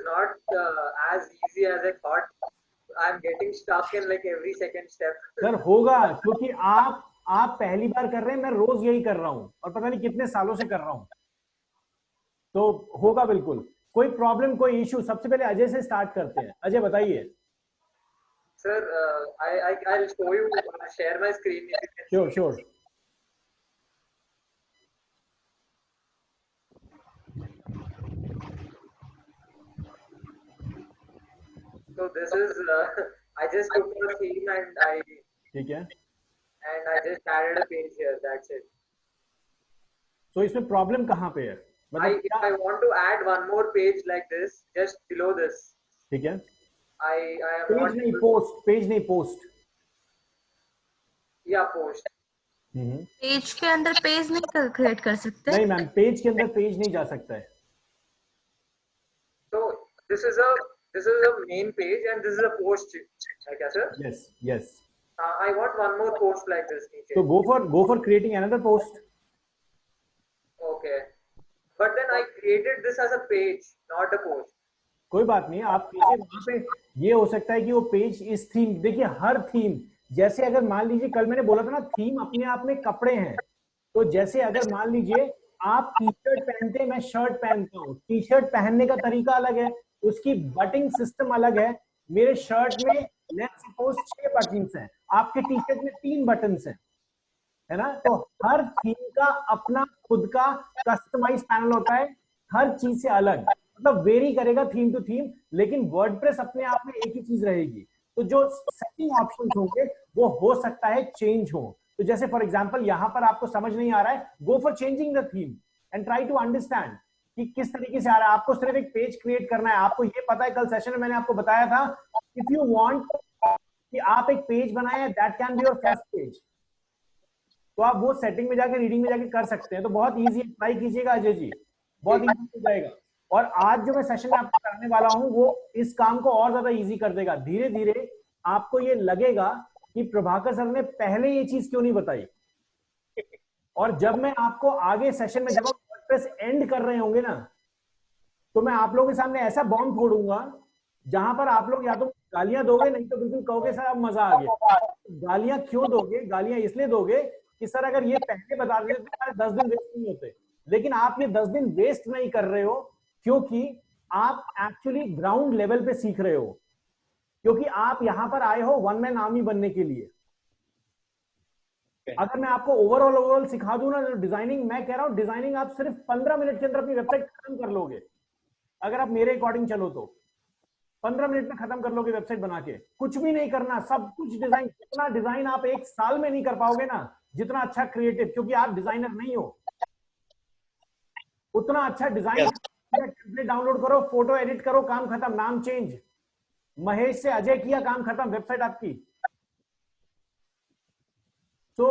not as easy as I thought. I'm getting stuck in like every second step. Sir होगा, क्योंकि आप पहली बार कर रहे हैं, मैं रोज यही कर रहा हूं और पता नहीं कितने सालों से कर रहा हूं, तो होगा बिल्कुल। कोई प्रॉब्लम, कोई इश्यू? सबसे पहले अजय से स्टार्ट करते हैं। अजय बताइए। Sir, I'll show you, share my screen if you can sure see. Sure. So this is I just took a theme and ठीक है, I just added a page here. That's it. तो इसमें problem कहाँ पे है? If I want to add one more page like this, just below this. ठीक है, I am page not नहीं पोस्ट, पेज नहीं पोस्ट। या पोस्ट। पेज के अंदर पेज नहीं क्रिएट कर सकते? नहीं मैम, पेज के अंदर पेज नहीं जा सकता है। So this is a main page and this is a post, है क्या sir? Yes, yes. I want one more post like this नीचे। So go for creating another post. Okay, but then I created this as a page, not a post. कोई बात नहीं, आप वहां पे ये हो सकता है कि वो पेज इस थीम, देखिए हर थीम, जैसे अगर मान लीजिए कल मैंने बोला था ना, थीम अपने आप में कपड़े हैं, तो जैसे अगर मान लीजिए आप टी शर्ट पहनते हैं, मैं शर्ट पहनता हूँ, टी शर्ट पहनने का तरीका अलग है, उसकी बटन सिस्टम अलग है। मेरे शर्ट में लेट्स सपोज 6 बटन्स हैं, आपके टी शर्ट में 3 बटन्स हैं, है ना? तो हर थीम का अपना खुद का कस्टमाइज पैनल होता है, हर चीज से अलग, मतलब वेरी करेगा थीम टू थीम, लेकिन वर्डप्रेस अपने आप में एक ही चीज रहेगी। तो जो सेटिंग ऑप्शंस होंगे वो हो सकता है चेंज हो। तो जैसे फॉर एग्जांपल यहां पर आपको समझ नहीं आ रहा है, go for changing the theme and try to understand कि किस तरीके से आ रहा है। आपको सिर्फ एक पेज क्रिएट करना है। आपको ये पता है, कल सेशन में मैंने आपको बताया था, इफ यू वांट कि आप एक पेज बनाए, that can be your first page, तो आप वो सेटिंग में जाके, रीडिंग में जाके कर सकते हैं। तो बहुत ईजी है, ट्राई कीजिएगा अजय जी, बहुत ईजी हो जाएगा। और आज जो मैं सेशन में आपको कराने वाला हूं वो इस काम को और ज्यादा इजी कर देगा। धीरे धीरे आपको ये लगेगा कि प्रभाकर सर ने पहले ये चीज क्यों नहीं बताई। और जब मैं आपको आगे सेशन में, जब हम वर्डप्रेस एंड कर रहे होंगे ना, तो मैं आप लोगों के सामने ऐसा बॉम्ब फोड़ूंगा जहां पर आप लोग या तो गालियां दोगे, नहीं तो बिल्कुल कहोगे सर अब मजा आ गया। गालियां क्यों दोगे? गालियां इसलिए दोगे कि सर अगर ये पहले बता देते तो 10 दिन वेस्ट नहीं होते। लेकिन आप ये 10 दिन वेस्ट नहीं कर रहे हो, क्योंकि आप एक्चुअली ग्राउंड लेवल पे सीख रहे हो, क्योंकि आप यहां पर आए हो वन मैन आर्मी बनने के लिए। अगर मैं आपको ओवरऑल सिखा दूं ना डिजाइनिंग, मैं कह रहा हूं डिजाइनिंग आप सिर्फ 15 मिनट के अंदर अपनी वेबसाइट खत्म कर लोगे। अगर आप मेरे अकॉर्डिंग चलो तो 15 मिनट में खत्म कर लोगे वेबसाइट बना के। कुछ भी नहीं करना, सब कुछ डिजाइन। जितना डिजाइन आप एक साल में नहीं कर पाओगे ना, जितना अच्छा क्रिएटिव, क्योंकि आप डिजाइनर नहीं हो, उतना अच्छा डिजाइन टेम्पलेट डाउनलोड करो, फोटो एडिट करो, काम खत्म, नाम चेंज, महेश से अजय किया, काम खत्म, वेबसाइट आपकी। तो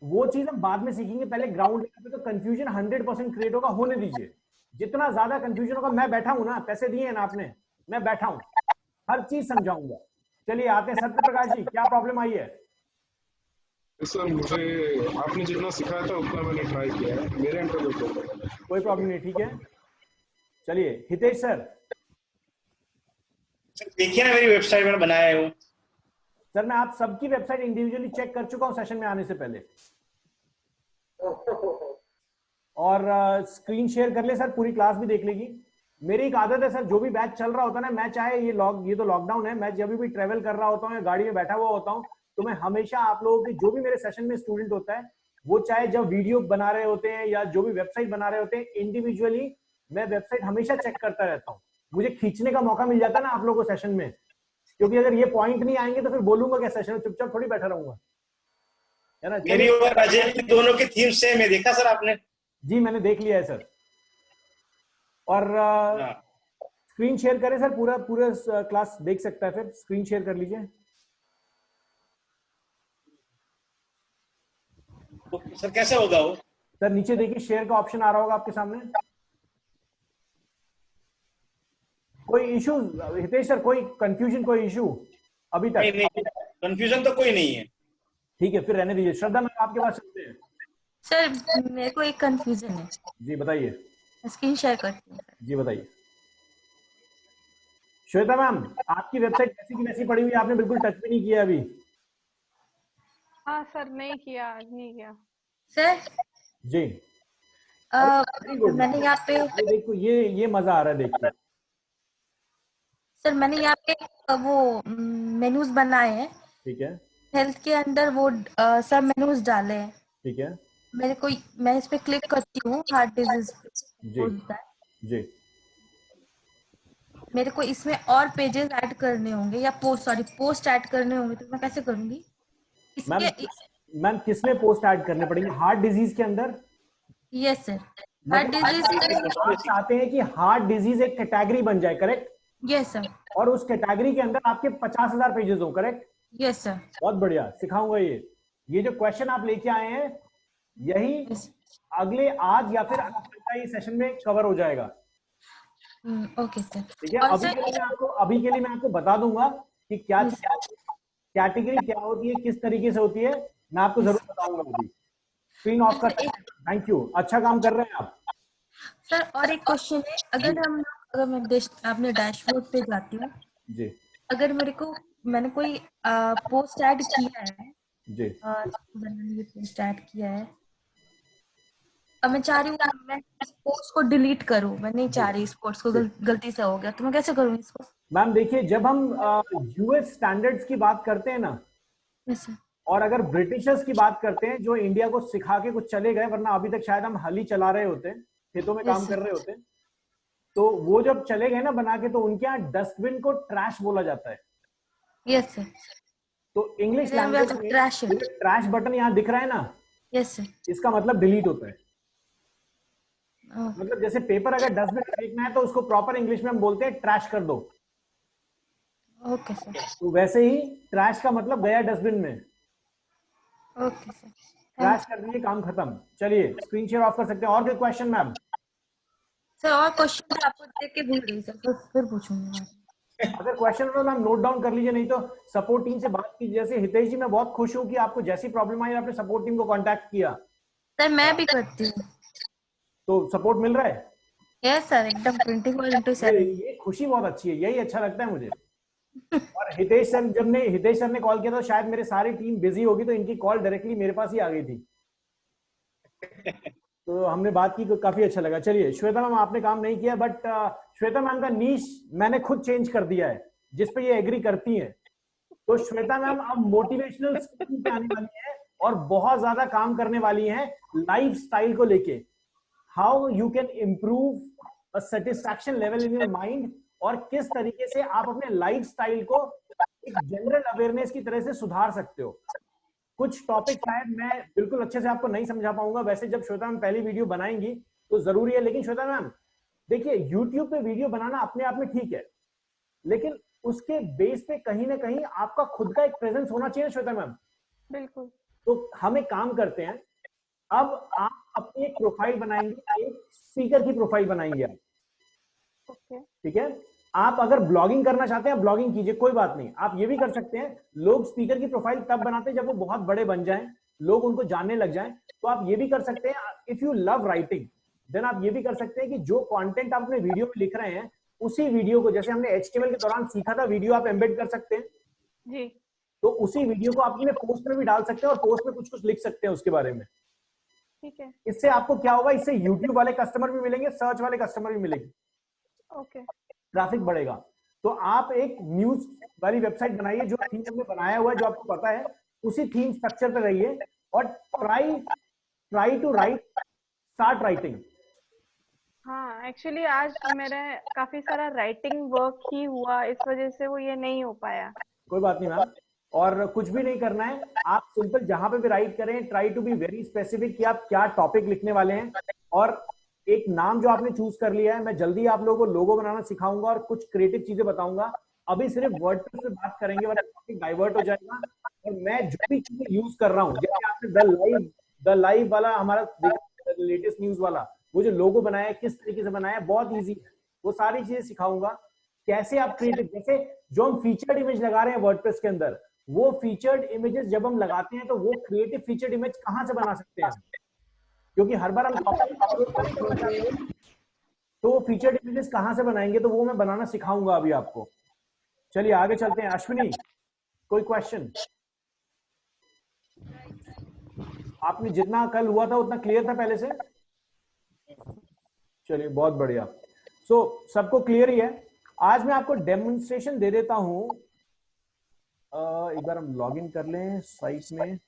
वो चीज हम बाद में सीखेंगे, पहले ग्राउंड लेवल पे तो कंफ्यूजन 100% क्रिएट होगा, होने दीजिए। जितना ज्यादा कंफ्यूजन होगा, मैं बैठा हूं ना, पैसे दिए हैं ना आपने, मैं बैठा हूं, हर चीज समझाऊंगा। चलिए आते हैं सत्य प्रकाश जी, क्या प्रॉब्लम आई है? सर मुझे आपने जितना सिखाया था उतना मैंने ट्राई किया है, मेरे एंड पे कोई प्रॉब्लम नहीं, ठीक है। चलिए हितेश सर। देखिए ना मेरी वेबसाइट मैंने बनाया हूँ सर। मैं आप सबकी वेबसाइट इंडिविजुअली चेक कर चुका हूं सेशन में आने से पहले। और स्क्रीन शेयर कर ले सर, पूरी क्लास भी देख लेगी। मेरी एक आदत है सर, जो भी बैच चल रहा होता है ना, मैं चाहे ये तो लॉकडाउन है, मैं जब भी ट्रेवल कर रहा होता हूँ या गाड़ी में बैठा हुआ होता हूँ, तो मैं हमेशा आप लोगों के, जो भी मेरे सेशन में स्टूडेंट होता है, वो चाहे जब वीडियो बना रहे होते हैं या जो भी वेबसाइट बना रहे होते हैं, इंडिविजुअली मैं वेबसाइट हमेशा चेक करता रहता हूँ। मुझे खींचने का मौका मिल जाता है ना आप लोगों को सेशन में, क्योंकि अगर ये पॉइंट नहीं आएंगे तो फिर बोलूंगा क्या सेशन में, चुपचाप थोड़ी बैठा रहूंगा, है ना। मेरी और अजय की दोनों की थीम सेम है, देखा सर आपने? जी मैंने देख लिया है सर। और स्क्रीन शेयर करें सर, पूरा क्लास देख सकता है, फिर स्क्रीन शेयर कर लीजिए। सर कैसे होगा वो? सर नीचे देखिए शेयर का ऑप्शन आ रहा होगा आपके सामने। कोई इशू हितेश सर, कोई कंफ्यूजन, कोई इशू अभी तक? नहीं, कंफ्यूजन तो कोई नहीं है। ठीक है, फिर रहने दीजिए। श्रद्धा मैम आपके पास चलते हैं। सर मेरे को एक कंफ्यूजन है। जी बताइए। स्क्रीन शेयर करती हूँ। जी बताइए। श्वेता मैम, आपकी वेबसाइट कैसी की वैसी पड़ी हुई है, आपने बिल्कुल टच भी नहीं किया अभी। हाँ सर, नहीं किया, आज नहीं किया। सर जी वेरी गुड। मैंने यहाँ पे ये देखो, ये मजा आ रहा है देख के। सर मैंने यहाँ पे वो मेनूज बनाए हैं। ठीक है हेल्थ के अंदर वो सब मेनूज डाले हैं। ठीक है मैं इस पे क्लिक करती हूँ, हार्ट डिजीज जी जी। मेरे को इसमें और पेजेस ऐड करने होंगे या पोस्ट ऐड करने होंगे, तो मैं कैसे करूंगी मैम इसके? मैम किसमें पोस्ट ऐड करने पड़ेंगे हार्ट डिजीज के अंदर? Yes sir, heart disease. आप चाहते हैं कि हार्ट डिजीज एक कैटेगरी बन जाए, करेक्ट? Yes sir. और उस कैटेगरी के अंदर आपके 50,000 पेजेस हो, करेक्ट? Yes sir. बहुत बढ़िया, सिखाऊंगा। ये जो क्वेश्चन आप लेके आए हैं, यही अगले आज या फिर ये सेशन में कवर हो जाएगा। Okay sir. ठीक है, अभी के लिए मैं आपको बता दूंगा कि क्या कैटेगरी क्या होती है, किस तरीके से होती है, मैं आपको जरूर बताऊंगा। अभी स्क्रीन ऑफ कर। थैंक यू, अच्छा काम कर रहे हैं आप सर। और एक क्वेश्चन है, अगर मैं अपने डैशबोर्ड पे जाती हूँ जी, अगर मैंने कोई पोस्ट ऐड किया है जी, मैंने पोस्ट ऐड किया है, अब मैं चाह रही हूँ मैं इस पोस्ट को डिलीट करूँ, मैं नहीं चाह रही इस पोस्ट को, गलती से हो गया, तो मैं कैसे करूँ इसको? मैम देखिए, जब हम यूएस स्टैंडर्ड्स की बात करते हैं ना, यस सर। और अगर ब्रिटिशर्स की बात करते हैं जो इंडिया को सिखा के कुछ चले गए, वरना अभी तक शायद हम हल ही चला रहे होते, खेतों में काम कर रहे होते, तो वो जब चले गए ना बना के, तो उनके यहाँ डस्टबिन को ट्रैश बोला जाता है। Yes sir. तो इंग्लिश लैंग्वेज में ट्रैश बटन यहाँ दिख रहा है ना, यस सर, इसका मतलब डिलीट होता है। मतलब जैसे पेपर अगर डस्टबिन फेंकना है तो उसको प्रॉपर इंग्लिश में हम बोलते हैं ट्रैश कर दो। Okay sir. तो वैसे ही ट्रैश का मतलब गया डस्टबिन में। ओके सर, ट्रैश कर दीजिए, काम खत्म। चलिए स्क्रीन शेयर ऑफ कर सकते हैं। और कोई क्वेश्चन मैम? सर और क्वेश्चन आपको देख के भूल गई सर, फिर पूछूंगी। अगर क्वेश्चन हो तो मैम नोट डाउन कर लीजिए, नहीं तो सपोर्ट टीम से बात कीजिए। जैसे हितेश जी, मैं बहुत खुश हूँ कि आपको जैसी प्रॉब्लम आई आपने सपोर्ट टीम को कांटेक्ट किया। सर मैं भी करती हूँ। तो सपोर्ट मिल रहा है? यस सर, एकदम 24/7। ये खुशी बहुत अच्छी है, यही अच्छा लगता है मुझे। और हितेश सर ने कॉल किया था, शायद मेरे सारी टीम बिजी होगी, तो इनकी कॉल डायरेक्टली मेरे पास ही आ गई थी। तो हमने बात की, काफी अच्छा लगा। चलिए श्वेता मैम, आपने काम नहीं किया, बट श्वेता मैम का नीश मैंने खुद चेंज कर दिया है, जिसपे ये एग्री करती हैं। तो श्वेता मैम अब मोटिवेशनल स्पीकिंग पे आने वाली है और बहुत ज्यादा काम करने वाली हैं लाइफ स्टाइल को लेके। How you can improve a satisfaction level in your mind, और किस तरीके से आप अपने लाइफ स्टाइल को एक जनरल अवेयरनेस की तरह से सुधार सकते हो। कुछ टॉपिक शायद मैं बिल्कुल अच्छे से आपको नहीं समझा पाऊंगा, वैसे जब श्वेता मैम पहली वीडियो बनाएंगी तो जरूरी है। लेकिन श्वेता मैम देखिए, यूट्यूब पे वीडियो बनाना अपने आप में ठीक है, लेकिन उसके बेस पे कहीं ना कहीं आपका खुद का एक प्रेजेंस होना चाहिए श्वेता मैम। बिल्कुल। तो हम एक काम करते हैं, अब आप अपनी एक प्रोफाइल बनाएंगे, एक स्पीकर की प्रोफाइल बनाएंगे आप। ओके। ठीक है, आप अगर ब्लॉगिंग करना चाहते हैं ब्लॉगिंग कीजिए, कोई बात नहीं, आप ये भी कर सकते हैं। लोग स्पीकर की प्रोफाइल तब बनाते हैं जब वो बहुत बड़े बन जाएं, लोग उनको जानने लग जाएं। तो आप ये भी कर सकते हैं, if you love writing, then आप ये भी कर सकते हैं कि जो कंटेंट आप अपने वीडियो में लिख रहे हैं, उसी वीडियो को, जैसे हमने HTML के दौरान सीखा था, वीडियो आप एम्बेड कर सकते हैं जी। तो उसी वीडियो को आप अपने पोस्ट में भी डाल सकते हैं और पोस्ट में कुछ कुछ लिख सकते हैं उसके बारे में। ठीक है। इससे आपको क्या होगा, इससे YouTube वाले कस्टमर भी मिलेंगे, सर्च वाले कस्टमर भी मिलेंगे, ओके। ट्रैफिक बढ़ेगा। तो आप एक न्यूज वाली वेबसाइट बनाइए, जो थीम हमने बनाया हुआ है, जो आपको पता है, उसी थीम स्ट्रक्चर पे रहिए और try to write, start writing. हाँ, एक्चुअली आज मेरा काफी सारा राइटिंग वर्क ही हुआ, इस वजह से वो ये नहीं हो पाया। कोई बात नहीं मैम, और कुछ भी नहीं करना है, आप सिंपल जहां पे भी राइट करें, try to be very specific कि आप क्या टॉपिक लिखने वाले हैं। और एक नाम जो आपने चूज कर लिया है, मैं जल्दी आप लोगों को लोगो बनाना सिखाऊंगा और कुछ क्रिएटिव चीजें बताऊंगा। अभी सिर्फ वर्डप्रेस पे बात करेंगे, वरना टॉपिक डाइवर्ट हो जाएगा। और मैं जो भी चीजें यूज कर रहा हूँ, जैसे आपने द लाइव वाला हमारा लेटेस्ट न्यूज वाला, वो जो लोगो बनाया है, किस तरीके से बनाया है, बहुत ईजी है, वो सारी चीजें सिखाऊंगा। कैसे आप क्रिएटिव, जैसे जो हम फीचर्ड इमेज लगा रहे हैं वर्डप्रेस के अंदर, वो फीचर्ड इमेजेस जब हम लगाते हैं तो वो क्रिएटिव फीचर्ड इमेज कहां से बना सकते हैं, क्योंकि हर बार हम तो वो फीचर्ड इमेजेस कहाँ से बनाएंगे, तो वो मैं बनाना सिखाऊंगा अभी आपको। चलिए आगे चलते हैं। अश्विनी, कोई क्वेश्चन? आपने जितना कल हुआ था उतना क्लियर था पहले से? चलिए बहुत बढ़िया। सो सबको क्लियर ही है। आज मैं आपको डेमोन्स्ट्रेशन दे देता हूं। एक बार हम लॉगिन कर लें साइट में।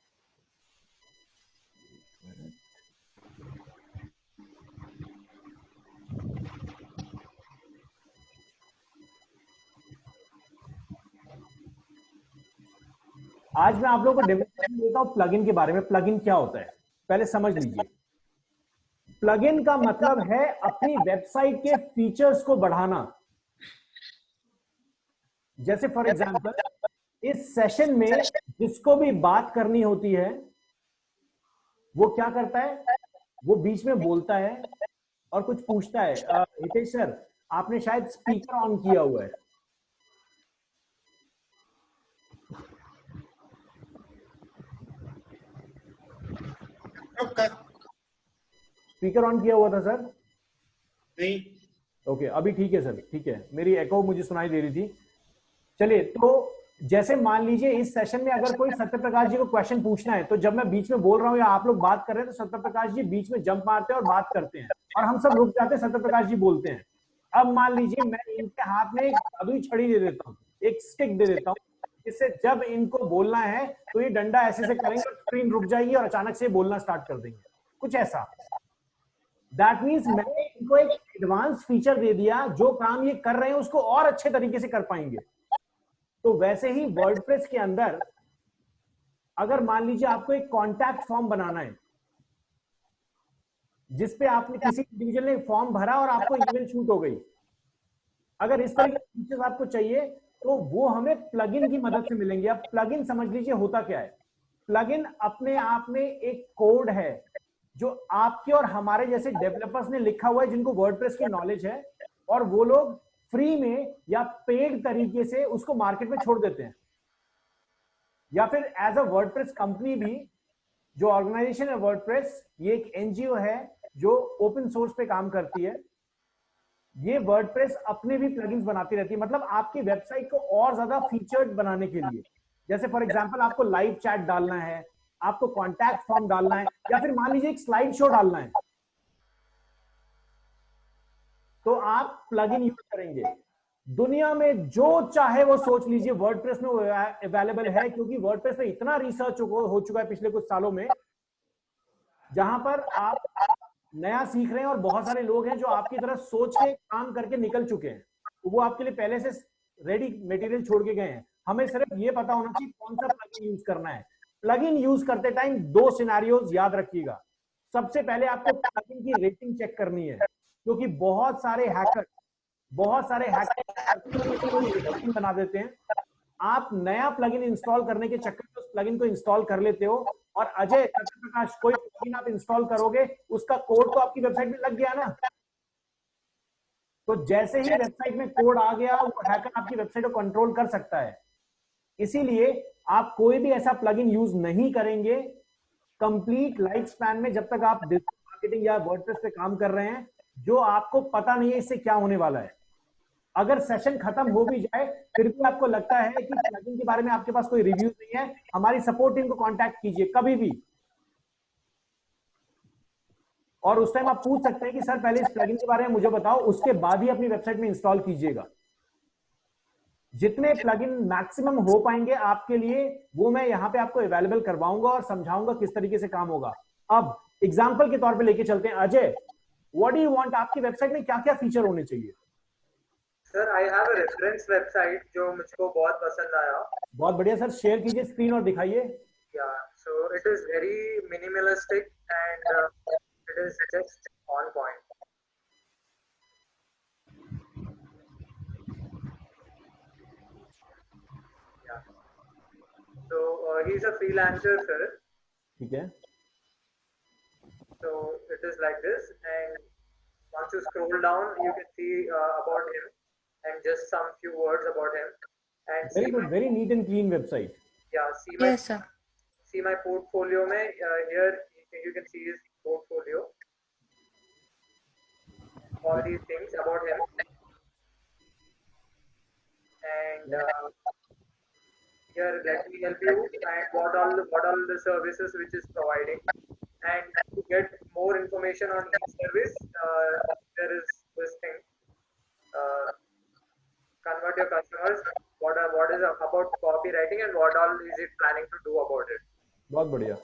आज मैं आप लोगों को डेमोन्स्ट्रेशन देता हूं प्लगइन के बारे में। प्लगइन क्या होता है पहले समझ लीजिए। प्लगइन का मतलब है अपनी वेबसाइट के फीचर्स को बढ़ाना। जैसे फॉर एग्जांपल इस सेशन में जिसको भी बात करनी होती है वो क्या करता है, वो बीच में बोलता है और कुछ पूछता है। हितेश सर, आपने शायद स्पीकर ऑन किया हुआ है। स्पीकर ऑन किया हुआ था सर? नहीं। ओके, अभी ठीक है सर, ठीक है। मेरी एको मुझे सुनाई दे रही थी। चलिए, तो जैसे मान लीजिए इस सेशन में अगर कोई सत्य प्रकाश जी को क्वेश्चन पूछना है, तो जब मैं बीच में बोल रहा हूं या आप लोग बात कर रहे हैं, तो सत्य प्रकाश जी बीच में जंप मारते हैं और बात करते हैं और हम सब रुक जाते हैं, सत्य प्रकाश जी बोलते हैं। अब मान लीजिए मैं इनके हाथ में एक जादुई छड़ी दे देता हूँ, एक स्टिक दे देता हूँ, जिससे जब इनको बोलना है तो ये डंडा ऐसे से करेंगे, स्क्रीन रुक जाएगी और अचानक से बोलना स्टार्ट कर देंगे, कुछ ऐसा। दैट मीन्स मैंने इनको एक एडवांस फीचर दे दिया, जो काम ये कर रहे हैं उसको और अच्छे तरीके से कर पाएंगे। तो वैसे ही वर्डप्रेस के अंदर अगर मान लीजिए आपको एक कॉन्टैक्ट फॉर्म बनाना है, जिसपे आपने किसी इंडिविजुअल ने फॉर्म भरा और आपको ईमेल शूट हो गई, अगर इस तरह के फीचर्स आपको चाहिए तो वो हमें प्लगइन की मदद से मिलेंगे। अब प्लगइन समझ लीजिए होता क्या है। प्लगइन अपने आप में एक कोड है जो आपके और हमारे जैसे डेवलपर्स ने लिखा हुआ है, जिनको वर्डप्रेस की नॉलेज है, और वो लोग फ्री में या पेड तरीके से उसको मार्केट में छोड़ देते हैं। या फिर एज अ वर्डप्रेस कंपनी भी, जो ऑर्गेनाइजेशन है वर्डप्रेस, ये एक एनजीओ है जो ओपन सोर्स पे काम करती है। ये वर्डप्रेस अपने भी प्लगइन्स बनाती रहती है, मतलब आपकी वेबसाइट को और ज्यादा फीचर्ड बनाने के लिए। जैसे फॉर एग्जांपल आपको लाइव चैट डालना है, आपको कॉन्टैक्ट फॉर्म डालना है, या फिर मान लीजिए एक स्लाइड शो डालना है, तो आप प्लगइन यूज करेंगे। दुनिया में जो चाहे वो सोच लीजिए, वर्डप्रेस में अवेलेबल है, क्योंकि वर्डप्रेस में इतना रिसर्च हो चुका है पिछले कुछ सालों में, जहां पर आप नया सीख रहे हैं और बहुत सारे लोग हैं जो आपकी तरह सोच के काम करके निकल चुके हैं, तो वो आपके लिए पहले से रेडी मटेरियल छोड़ के गए हैं। हमें सिर्फ ये पता होना चाहिए कौन सा प्लगइन यूज करना है। प्लगइन यूज करते टाइम दो सिनेरियोज याद रखिएगा। सबसे पहले आपको प्लगइन की रेटिंग चेक करनी है, क्योंकि बहुत सारे हैकर प्लगइन बना देते हैं। आप नया प्लगइन इंस्टॉल करने के चक्कर में उस प्लगइन को इंस्टॉल कर लेते हो, और अजय, प्रकाश, कोई प्लगइन आप इंस्टॉल करोगे उसका कोड तो आपकी वेबसाइट में लग गया ना। तो जैसे ही वेबसाइट में कोड आ गया, वो हैकर आपकी वेबसाइट को कंट्रोल कर सकता है। इसीलिए आप कोई भी ऐसा प्लगइन यूज नहीं करेंगे कंप्लीट लाइफ स्पैन में, जब तक आप डिजिटल मार्केटिंग या वर्डप्रेस पे काम कर रहे हैं, जो आपको पता नहीं है इससे क्या होने वाला है। अगर सेशन खत्म हो भी जाए, फिर भी आपको लगता है कि प्लगइन के बारे में आपके पास कोई रिव्यू नहीं है, हमारी सपोर्ट टीम को कांटेक्ट कीजिए कभी भी, और उस टाइम आप पूछ सकते हैं कि सर पहले इस प्लगइन के बारे में मुझे बताओ, उसके बाद ही अपनी वेबसाइट में इंस्टॉल कीजिएगा। जितने प्लगइन मैक्सिमम हो पाएंगे आपके लिए, वो मैं यहां पे आपको अवेलेबल करवाऊंगा और समझाऊंगा किस तरीके से काम होगा। अब एग्जांपल के तौर पे लेके चलते हैं। Ajay, what do you want, आपकी वेबसाइट में क्या क्या फीचर होने चाहिए? Sir I have a reference website जो मुझको बहुत पसंद आया। बहुत बढ़िया सर, शेयर कीजिए स्क्रीन और दिखाइए। या so it is very minimalistic and it is just on point. So he's a freelancer, sir. ठीक है। So it is like this, and once you scroll down, you can see about him and just some few words about him. And Very good, very neat and clean website. Yeah, Yes, sir. see my portfolio. Here you can see his portfolio. all these things about him. And here, let me help you. And what all the services which is providing. And to get more information on each service, there is this thing. Convert your customers. What is about copywriting and what all is it planning to do about it. बहुत बढ़िया.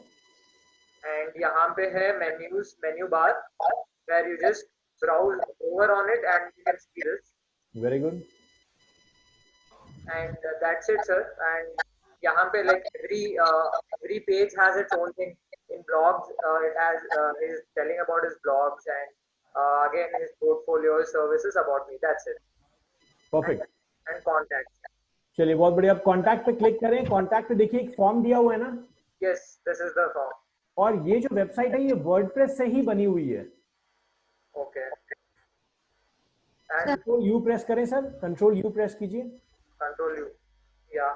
And यहाँ पे है menu bar where you just browse over on it and you can see this. Very good. And that's it, sir. And यहाँ पे like every page has its own thing. In blogs, it has he's telling about his blogs and again his portfolio, his services about me. That's it. Perfect. And contacts. चलिए बहुत बढ़िया. अब contact पे click करें. Contact पे देखिए एक form दिया हुआ है ना. Yes, this is the form. और ये जो वेबसाइट है ये वर्डप्रेस से ही बनी हुई है. Okay. कंट्रोल यू प्रेस करें सर. कंट्रोल यू प्रेस कीजिए. Control U. Yeah.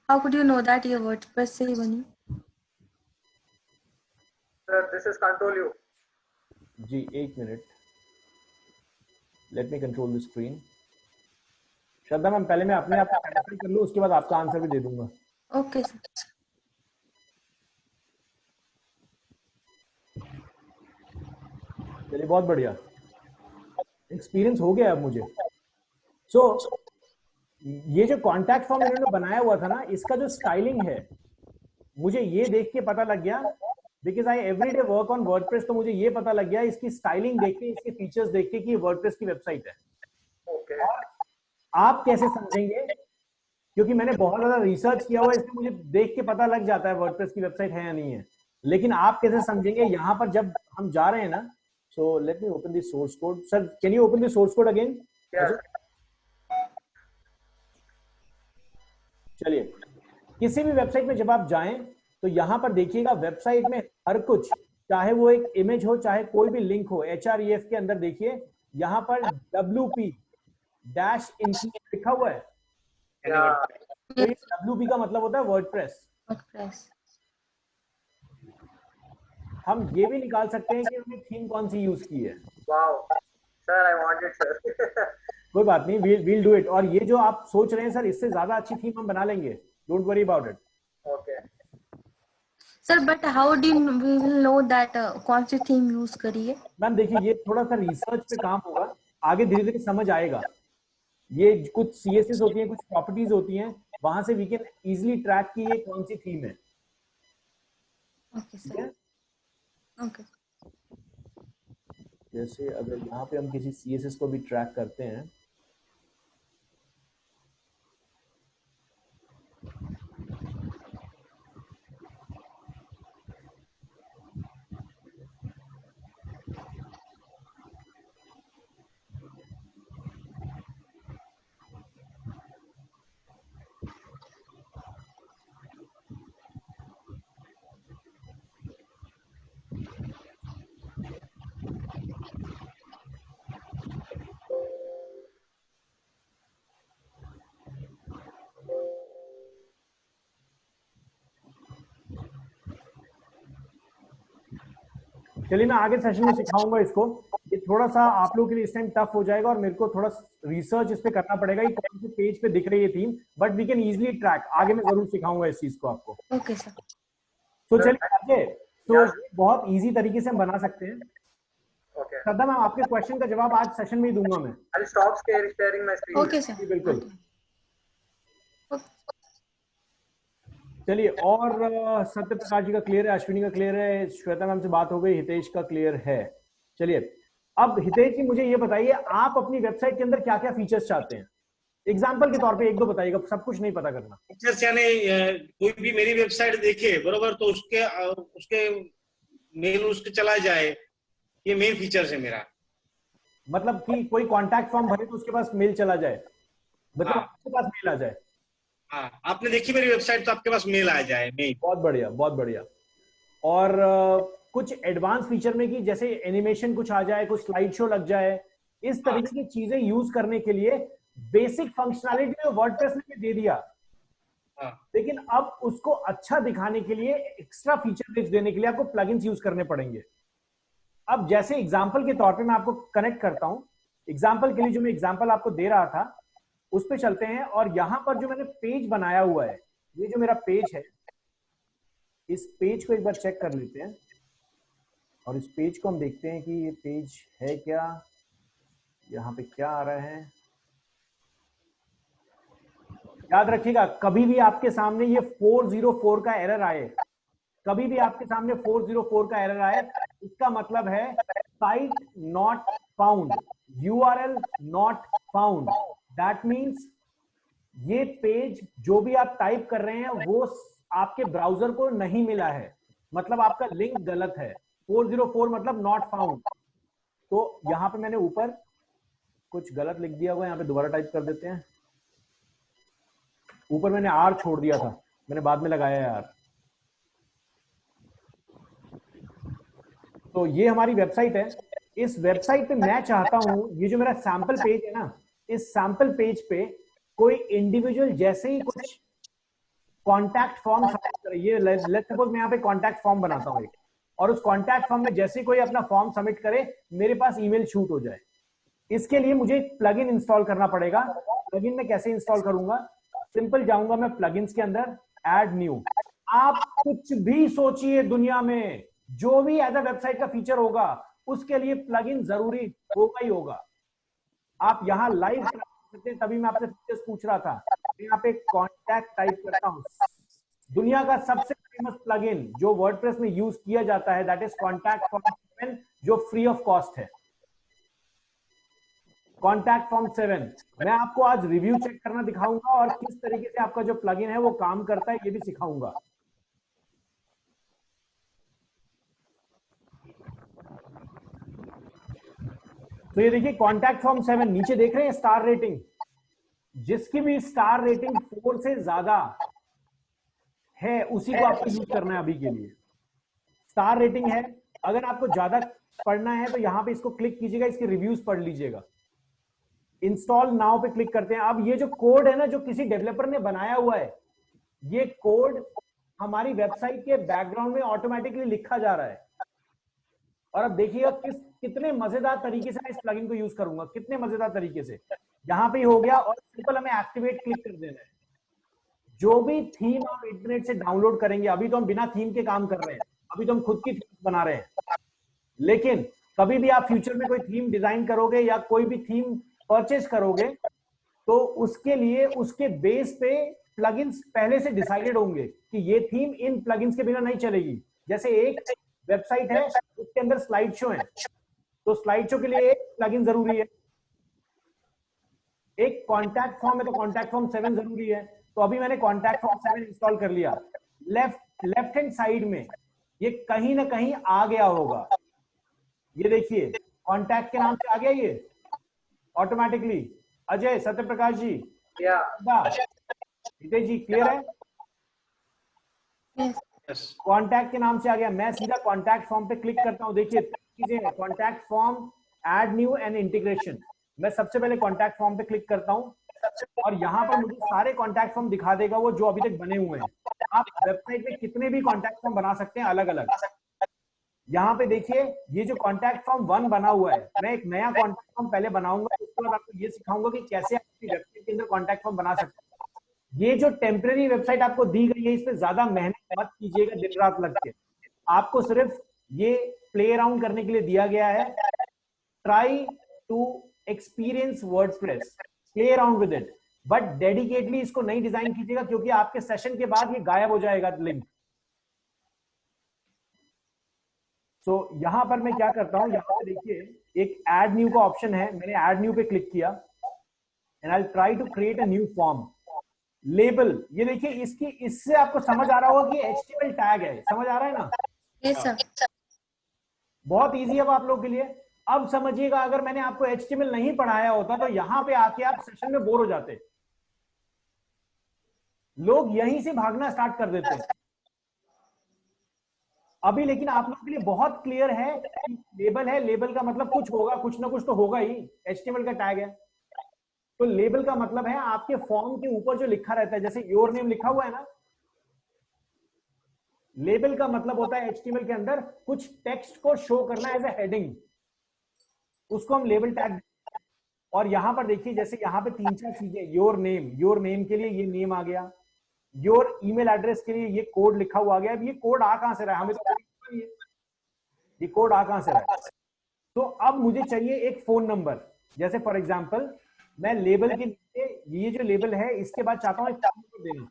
How could you know that ये WordPress से ही बनी? Sir, this is Control U. जी एक minute. Let me control the screen. Shraddha ma'am पहले मैं अपने आप को कैंसिल कर लूं, उसके बाद आपका आंसर भी दे दूंगा. Okay sir. चलिए बहुत बढ़िया. एक्सपीरियंस हो गया अब मुझे. सो ये जो कॉन्टैक्ट फॉर्म इन्होंने बनाया हुआ था ना, इसका जो स्टाइलिंग है मुझे ये देख के पता लग गया. Because I everyday work on WordPress, तो मुझे ये पता लग गया इसकी स्टाइलिंग देख के, इसके फीचर्स देख के कि ये वर्डप्रेस की वेबसाइट है. Okay. आप कैसे समझेंगे? क्योंकि मैंने बहुत ज्यादा रिसर्च किया हुआ है, इसलिए मुझे देख के पता लग जाता है वर्डप्रेस की वेबसाइट है या नहीं है. लेकिन आप कैसे समझेंगे यहाँ पर जब हम जा रहे हैं ना? So let me open the source code. Sir can you open the source code again? चलिए किसी भी वेबसाइट में जब आप जाएं तो यहां पर देखिएगा वेबसाइट में हर कुछ, चाहे वो एक इमेज हो चाहे कोई भी लिंक हो, href के अंदर देखिए यहां पर WP डैश इंक्लूड लिखा हुआ है. तो ये WP का मतलब होता है वर्डप्रेस. हम ये भी निकाल सकते हैं कि उन्होंने थीम कौन सी यूज की है. Wow. Sir, I want it, sir. कोई बात नहीं, we'll do it. और ये जो आप सोच रहे हैं सर, इससे ज्यादा अच्छी थीम हम बना लेंगे. Don't worry about it. Okay. Sir but how do we will know that कौन सी थीम यूज करी है? मैम देखिए ये थोड़ा सा रिसर्च पे काम होगा, आगे धीरे धीरे समझ आएगा. ये कुछ CSS होती है, कुछ प्रॉपर्टीज होती हैं, वहां से वी कैन इजीली ट्रैक की ये कौन सी थीम है. Okay sir. ओके. जैसे अगर यहाँ पे हम किसी CSS को भी ट्रैक करते हैं, चलिए मैं आगे सेशन में सिखाऊंगा इसको. ये थोड़ा सा आप लोगों के लिए इस टाइम टफ हो जाएगा और मेरे को थोड़ा रिसर्च इस पे करना पड़ेगा कि कौन से पेज पे दिख रही है theme, but we can easily track. आगे मैं जरूर सिखाऊंगा इस चीज को आपको. Okay sir. तो चलिए आगे. तो बहुत इजी तरीके से हम बना सकते हैं. Okay. श्रद्धा मैम आपके क्वेश्चन का जवाब आज सेशन में ही दूंगा मैं. I'll stop sharing my screen. Okay sir. बिल्कुल. चलिए और सत्य प्रकाश जी का क्लियर है, अश्विनी का क्लियर है, श्वेता मैम से बात हो गई, हितेश का क्लियर है. चलिए अब हितेश जी मुझे ये बताइए आप अपनी वेबसाइट के अंदर क्या क्या फीचर्स चाहते हैं? एग्जांपल के तौर पे एक दो बताइएगा, सब कुछ नहीं पता करना. फीचर्स यानी कोई भी मेरी वेबसाइट देखे बरोबर तो उसके मेल उसके चला जाए, ये मेन फीचर्स है मेरा. मतलब कि कोई कॉन्टैक्ट फॉर्म भरे तो उसके पास मेल चला जाए, मतलब आपके पास मेल आ जाए. हाँ, आपने देखी मेरी वेबसाइट तो आपके पास मेल आ जाए. मेल. बहुत बढ़िया, बहुत बढ़िया. और कुछ एडवांस फीचर में कि जैसे एनिमेशन कुछ आ जाए, कुछ स्लाइड शो लग जाए, इस तरीके की चीजें यूज करने के लिए बेसिक फंक्शनैलिटी वर्डप्रेस ने दे दिया. लेकिन अब उसको अच्छा दिखाने के लिए, एक्स्ट्रा फीचर देने के लिए आपको प्लगइन्स यूज करने पड़ेंगे. अब जैसे एग्जांपल के तौर पे मैं आपको कनेक्ट करता हूं. एग्जाम्पल के लिए जो मैं एग्जाम्पल आपको दे रहा था उस पे चलते हैं, और यहां पर जो मैंने पेज बनाया हुआ है, ये जो मेरा पेज है, इस पेज को एक बार चेक कर लेते हैं, और इस पेज को हम देखते हैं कि ये पेज है क्या, यहाँ पे क्या आ रहा है। याद रखिएगा, कभी भी आपके सामने ये 404 का एरर आए, कभी भी आपके सामने 404 का एरर आए, इसका मतलब है site not found, URL not found. That means ये पेज जो भी आप टाइप कर रहे हैं वो आपके ब्राउजर को नहीं मिला है, मतलब आपका लिंक गलत है। 404 मतलब नॉट फाउंड। तो यहां पे मैंने ऊपर कुछ गलत लिख दिया हुआ, यहाँ पे दोबारा टाइप कर देते हैं। ऊपर मैंने आर छोड़ दिया था, मैंने बाद में लगाया है आर। तो ये हमारी वेबसाइट है। इस वेबसाइट पे मैं चाहता हूं, ये जो मेरा सैंपल पेज है ना, इस सैंपल पेज पे कोई इंडिविजुअल जैसे ही कुछ कॉन्टैक्ट फॉर्म सबमिट करे, ये लेट्स सपोज मैं यहाँ पे कॉन्टैक्ट फॉर्म बनाता हूँ एक, और उस कॉन्टैक्ट फॉर्म में जैसे कोई अपना फॉर्म सबमिट करे, मेरे पास ईमेल शूट हो जाए। इसके लिए मुझे एक प्लगइन इंस्टॉल करना पड़ेगा। प्लगइन में कैसे इंस्टॉल करूंगा? सिंपल, जाऊंगा मैं प्लगइन्स के अंदर, ऐड न्यू। आप कुछ भी सोचिए दुनिया में, जो भी एज अ वेबसाइट का फीचर होगा उसके लिए प्लगइन जरूरी होगा ही होगा। आप यहाँ लाइव सकते हैं, तभी मैं आपसे फीचर्स पूछ रहा था। यहाँ पे कॉन्टैक्ट टाइप करता हूँ, दुनिया का सबसे फेमस प्लगइन जो वर्डप्रेस में यूज किया जाता है, दैट इज कॉन्टैक्ट फॉर्म 7, जो फ्री ऑफ कॉस्ट है। कॉन्टैक्ट फॉर्म 7 मैं आपको आज रिव्यू चेक करना दिखाऊंगा, और किस तरीके से आपका जो प्लगइन है वो काम करता है ये भी सिखाऊंगा। तो ये देखिए कॉन्टैक्ट फॉर्म 7, नीचे देख रहे हैं स्टार रेटिंग, जिसकी भी स्टार रेटिंग 4 से ज्यादा है उसी को आपको यूज करना है अभी के लिए। स्टार रेटिंग है, अगर आपको ज्यादा पढ़ना है तो यहां पे इसको क्लिक कीजिएगा, इसके रिव्यूज पढ़ लीजिएगा। इंस्टॉल नाउ पे क्लिक करते हैं। अब ये जो कोड है ना, जो किसी डेवलपर ने बनाया हुआ है, ये कोड हमारी वेबसाइट के बैकग्राउंड में ऑटोमेटिकली लिखा जा रहा है। और अब देखिएगा कितने मजेदार तरीके से मैं इस प्लगइन को यूज करूंगा, कितने मजेदार तरीके से। यहां पे हो गया, और सिंपल हमें एक्टिवेट क्लिक कर देना है। जो भी थीम आप इंटरनेट से डाउनलोड करेंगे, अभी तो हम बिना थीम के काम कर रहे हैं, अभी तो हम खुद की थीम बना रहे हैं, लेकिन कभी भी आप फ्यूचर में कोई थीम डिजाइन करोगे या कोई भी थीम परचेज करोगे, तो उसके लिए उसके बेस पे प्लगइन्स पहले से डिसाइडेड होंगे कि ये थीम इन प्लगइन्स के बिना नहीं चलेगी। जैसे एक वेबसाइट है उसके अंदर स्लाइड शो है, तो स्लाइड शो के लिए एक प्लगइन जरूरी है। एक कॉन्टैक्ट फॉर्म है तो कॉन्टैक्ट फॉर्म 7 जरूरी है। तो अभी मैंने कॉन्टैक्ट फॉर्म 7 इंस्टॉल कर लिया। लेफ्ट हैंड साइड में ये कहीं ना कहीं आ गया होगा, ये देखिए कॉन्टैक्ट के नाम से आ गया ये ऑटोमेटिकली। अजय, सत्यप्रकाश जी, हितेश जी, क्लियर है? कॉन्टैक्ट के नाम से आ गया। मैं सीधा कॉन्टैक्ट फॉर्म पे क्लिक करता हूं। देखिए चीजें हैं, contact form, add new and integration. मैं सबसे पहले कॉन्टैक्ट फॉर्म पे क्लिक करता हूं, और यहां पर मुझे सारे कॉन्टैक्ट फॉर्म दिखा देगा वो जो अभी तक बने हुए हैं। आप वेबसाइट में कितने भी कॉन्टैक्ट फॉर्म बना सकते हैं अलग अलग। यहाँ पे देखिए ये जो कॉन्टैक्ट फॉर्म 1 बना हुआ है, मैं एक नया कॉन्टैक्ट फॉर्म पहले बनाऊंगा, उसके बाद आपको ये सिखाऊंगा कि कैसे आप अपनी वेबसाइट के अंदर कॉन्टैक्ट फॉर्म बना सकते हैं। ये जो टेम्परेरी वेबसाइट आपको दी गई है, इस पे ज्यादा मेहनत मत कीजिएगा दिन रात लग के। आपको सिर्फ ये प्ले अराउंड करने के लिए दिया गया है। Try to experience WordPress, play around with it, but dedicatedly इसको नहीं डिजाइन कीजिएगा, क्योंकि आपके सेशन के बाद ये गायब हो जाएगा लिंक। तो यहां पर मैं क्या करता हूं, यहां पे देखिए एक ऐड न्यू का ऑप्शन है, मैंने ऐड न्यू पे क्लिक किया, and I try to create a new form. Label, ये देखिए इससे आपको समझ आ रहा होगा कि HTML टैग है, समझ आ रहा है ना? Yes sir. बहुत इजी है आप लोग के लिए। अब समझिएगा, अगर मैंने आपको HTML नहीं पढ़ाया होता तो यहां पे आके आप सेशन में बोर हो जाते, लोग यहीं से भागना स्टार्ट कर देते हैं। अभी लेकिन आप लोगों के लिए बहुत क्लियर है कि लेबल है, लेबल का मतलब कुछ होगा, कुछ ना कुछ तो होगा ही। HTML का टैग है तो लेबल का मतलब है आपके फॉर्म के ऊपर जो लिखा रहता है, जैसे योर नेम लिखा हुआ है ना, लेबल का मतलब होता है HTML के अंदर कुछ टेक्स्ट को शो करना एज ए हेडिंग, उसको हम लेबल टैग। और यहाँ पर देखिए जैसे यहाँ पे 3-4 चीजें, योर नेम के लिए ये नेम आ गया, योर ईमेल एड्रेस के लिए ये कोड लिखा हुआ आ गया। अब ये कोड आ कहां से रहा है, हमें तो पता नहीं है ये कोड आ कहां से रहा है। तो अब मुझे चाहिए एक फोन नंबर, जैसे फॉर एग्जांपल मैं लेबल के नीचे ये जो लेबल है इसके बाद चाहता हूं एक फोन नंबर देना।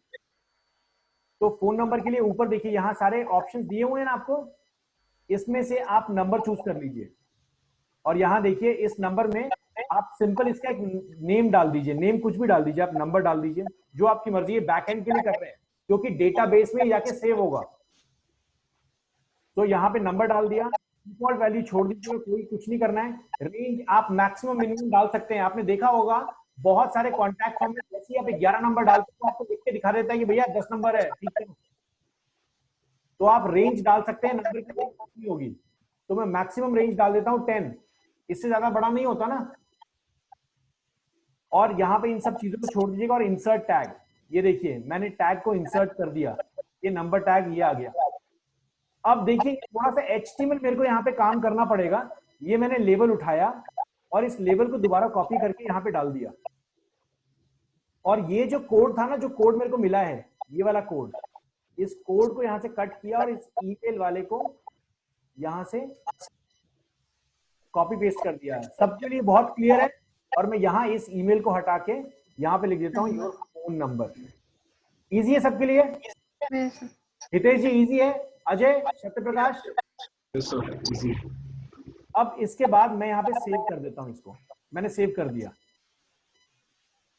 तो फोन नंबर के लिए ऊपर देखिए यहाँ सारे ऑप्शंस दिए हुए हैं ना आपको, इसमें से आप नंबर चूज कर लीजिए और यहाँ देखिए इस नंबर में आप सिंपल इसका एक नेम डाल दीजिए, नेम कुछ भी डाल दीजिए, आप नंबर डाल दीजिए जो आपकी मर्जी है। बैकएंड के लिए कर रहे हैं क्योंकि डेटाबेस में जाके सेव होगा। तो यहाँ पे नंबर डाल दिया, डिफॉल्ट वैल्यू छोड़ दीजिए, कोई कुछ नहीं करना है। रेंज आप मैक्सिमम मिनिमम डाल सकते हैं। आपने देखा होगा बहुत सारे कॉन्टैक्ट फॉर्म में जैसे आप 11 नंबर डालते हो आपको लिख के दिखा देता है कि भैया 10 नंबर है, ठीक है। तो आप रेंज डाल सकते हैं, नंबर की रेंज नहीं होगी। तो मैं मैक्सिमम रेंज डाल देता हूं 10, इससे ज्यादा बड़ा नहीं होता ना। और यहाँ पे इन सब चीजों को छोड़ दीजिएगा और इंसर्ट टैग, ये देखिए मैंने टैग को इंसर्ट कर दिया, ये नंबर टैग ये आ गया। अब देखिए थोड़ा सा HTML मेरे को यहाँ पे काम करना पड़ेगा। ये मैंने लेबल उठाया और इस लेबल को दोबारा कॉपी करके यहाँ पे डाल दिया। और ये जो कोड था ना, जो कोड मेरे को मिला है ये वाला कोड, इस कोड को यहाँ से कट किया और इस ईमेल वाले को यहाँ से कॉपी पेस्ट कर दिया है। सबके लिए बहुत क्लियर है। और मैं यहाँ इस ईमेल को हटा के यहाँ पे लिख देता हूँ योर फोन नंबर। इजी है सबके लिए? हितेश जी इजी है? Ajay, Satyaprakash? Yes sir, easy. अब इसके बाद मैं यहाँ पे सेव कर देता हूँ, इसको मैंने सेव कर दिया।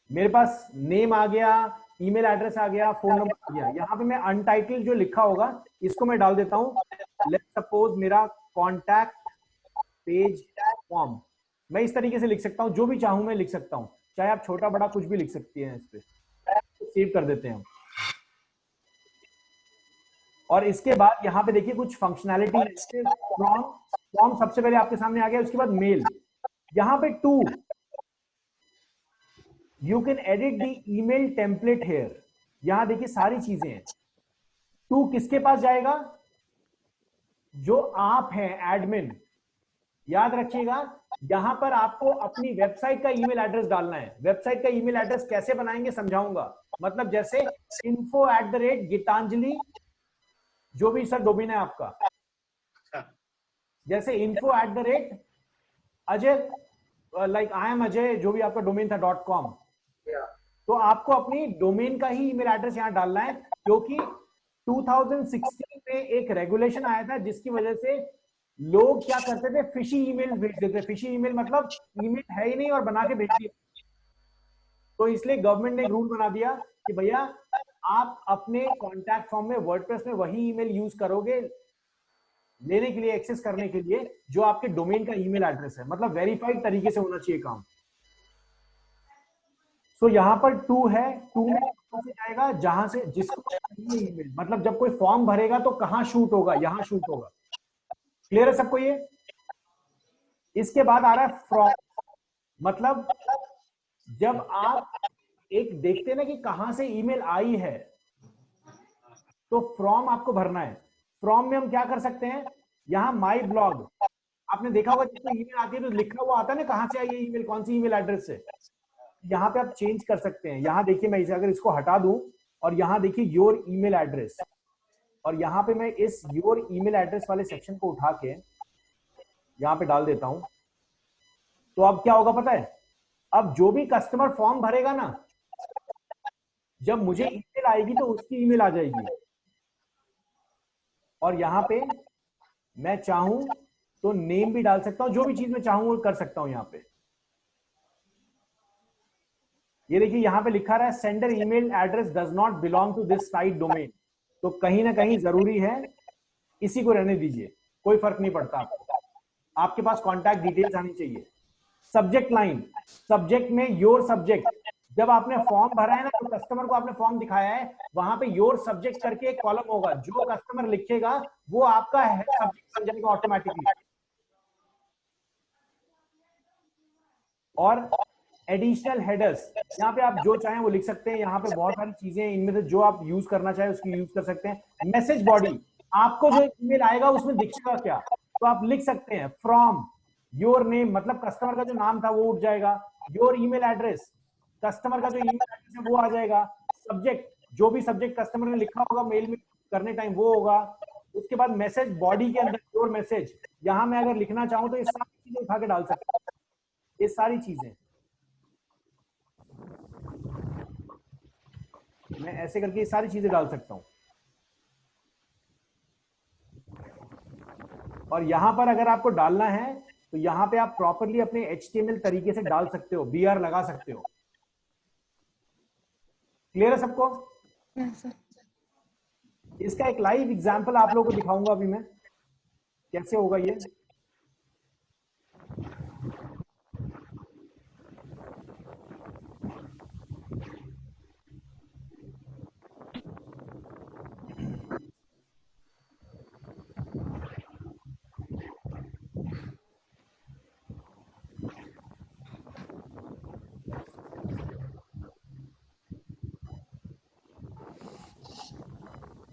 मेरे पास नेम आ गया, ईमेल एड्रेस आ गया, फोन नंबर आ गया। यहाँ पे मैं अनटाइटल्ड जो लिखा होगा इसको मैं डाल देता हूँ। लेट्स सपोज मेरा कॉन्टैक्ट पेज फॉर्म, मैं इस तरीके से लिख सकता हूँ, जो भी चाहूं मैं लिख सकता हूँ, चाहे आप छोटा बड़ा कुछ भी लिख सकती हैं। इस पे सेव कर देते हैं। और इसके बाद यहाँ पे देखिए कुछ फंक्शनैलिटी, फॉर्म सबसे पहले आपके सामने आ गया। उसके बाद मेल, यहाँ पे to, you can edit the email template here. यहां देखिए सारी चीजें हैं। टू किसके पास जाएगा? जो आप हैं एडमिन। याद रखिएगा यहां पर आपको अपनी वेबसाइट का ईमेल एड्रेस डालना है। वेबसाइट का ईमेल एड्रेस कैसे बनाएंगे समझाऊंगा। मतलब जैसे info@gitanjali, जो भी सर डोमेन है आपका, जैसे info@अजय, लाइक आई एम अजय, जो भी आपका डोमेन था .com, तो आपको अपनी डोमेन का ही ईमेल एड्रेस यहाँ डालना है। क्योंकि 2016 में एक रेगुलेशन आया था जिसकी वजह से लोग क्या करते थे, फिशी ईमेल भेज देते। फिशी ईमेल मतलब ईमेल है ही नहीं और बना के भेज दिया। तो इसलिए गवर्नमेंट ने एक रूल बना दिया कि भैया आप अपने कॉन्टैक्ट फॉर्म में वर्डप्रेस में वही ईमेल यूज करोगे लेने के लिए, एक्सेस करने के लिए, जो आपके डोमेन का ईमेल एड्रेस है। मतलब वेरीफाइड तरीके से होना चाहिए काम। सो यहाँ पर टू है, टू में से जाएगा जहां से जिसको ईमेल, मतलब जब कोई फॉर्म भरेगा तो कहां शूट होगा, यहां शूट होगा। क्लियर है सबको ये? इसके बाद आ रहा है फ्रॉम, मतलब जब आप एक देखते हैं ना कि कहां से ईमेल आई है, तो फ्रॉम आपको भरना है। फ्रॉम में हम क्या कर सकते हैं, यहां माई ब्लॉग, आपने देखा होगा जिसमें ईमेल आती है तो लिखा हुआ आता है ना कहां से आई है ईमेल, कौन सी ईमेल एड्रेस से। यहाँ पे आप चेंज कर सकते हैं। यहाँ देखिए मैं इसे अगर इसको हटा दूं और यहाँ देखिए योर ईमेल एड्रेस, और यहाँ पे मैं इस योर ईमेल एड्रेस वाले सेक्शन को उठा के यहाँ पे डाल देता हूं। तो अब क्या होगा पता है, अब जो भी कस्टमर फॉर्म भरेगा ना, जब मुझे ईमेल आएगी तो उसकी ईमेल आ जाएगी। और यहाँ पे मैं चाहूं तो नेम भी डाल सकता हूं, जो भी चीज मैं चाहूं वो कर सकता हूं। यहाँ पे ये देखिए यहाँ पे लिखा रहा है sender email address does not belong to this site domain. तो कहीं ना कहीं जरूरी है, इसी को रहने दीजिए, कोई फर्क नहीं पड़ता आपको। आपके पास कॉन्टैक्ट डिटेल्स आनी चाहिए। सब्जेक्ट लाइन, सब्जेक्ट में योर सब्जेक्ट, जब आपने फॉर्म भरा है ना, तो कस्टमर को आपने फॉर्म दिखाया है, वहां पे योर सब्जेक्ट करके एक कॉलम होगा, जो कस्टमर लिखेगा वो आपका है सब्जेक्ट बन जाएगा ऑटोमेटिकली। और एडिशनल हेडर्स, यहाँ पे आप जो चाहें वो लिख सकते हैं। यहाँ पे बहुत सारी चीजें हैं, इनमें से जो आप यूज करना चाहें उसकी यूज कर सकते हैं। मैसेज बॉडी, आपको जो ईमेल आएगा उसमें दिखेगा क्या, तो आप लिख सकते हैं फ्रॉम योर नेम, मतलब कस्टमर का जो नाम था वो उठ जाएगा। योर ईमेल एड्रेस, कस्टमर का जो ईमेल एड्रेस है वो आ जाएगा, सब्जेक्ट जो भी सब्जेक्ट कस्टमर ने लिखा होगा मेल में करने टाइम वो होगा, उसके बाद मैसेज बॉडी के अंदर योर मैसेज, यहां मैं अगर लिखना चाहूं तो ये सारी चीजें उठा के डाल सकता हूं, ये सारी चीजें मैं ऐसे करके ये सारी चीजें डाल सकता हूं। और यहां पर अगर आपको डालना है तो यहां पे आप प्रॉपरली अपने HTML तरीके से डाल सकते हो, BR लगा सकते हो। क्लियर है सबको? इसका एक लाइव एग्जांपल आप लोगों को दिखाऊंगा अभी मैं, कैसे होगा ये।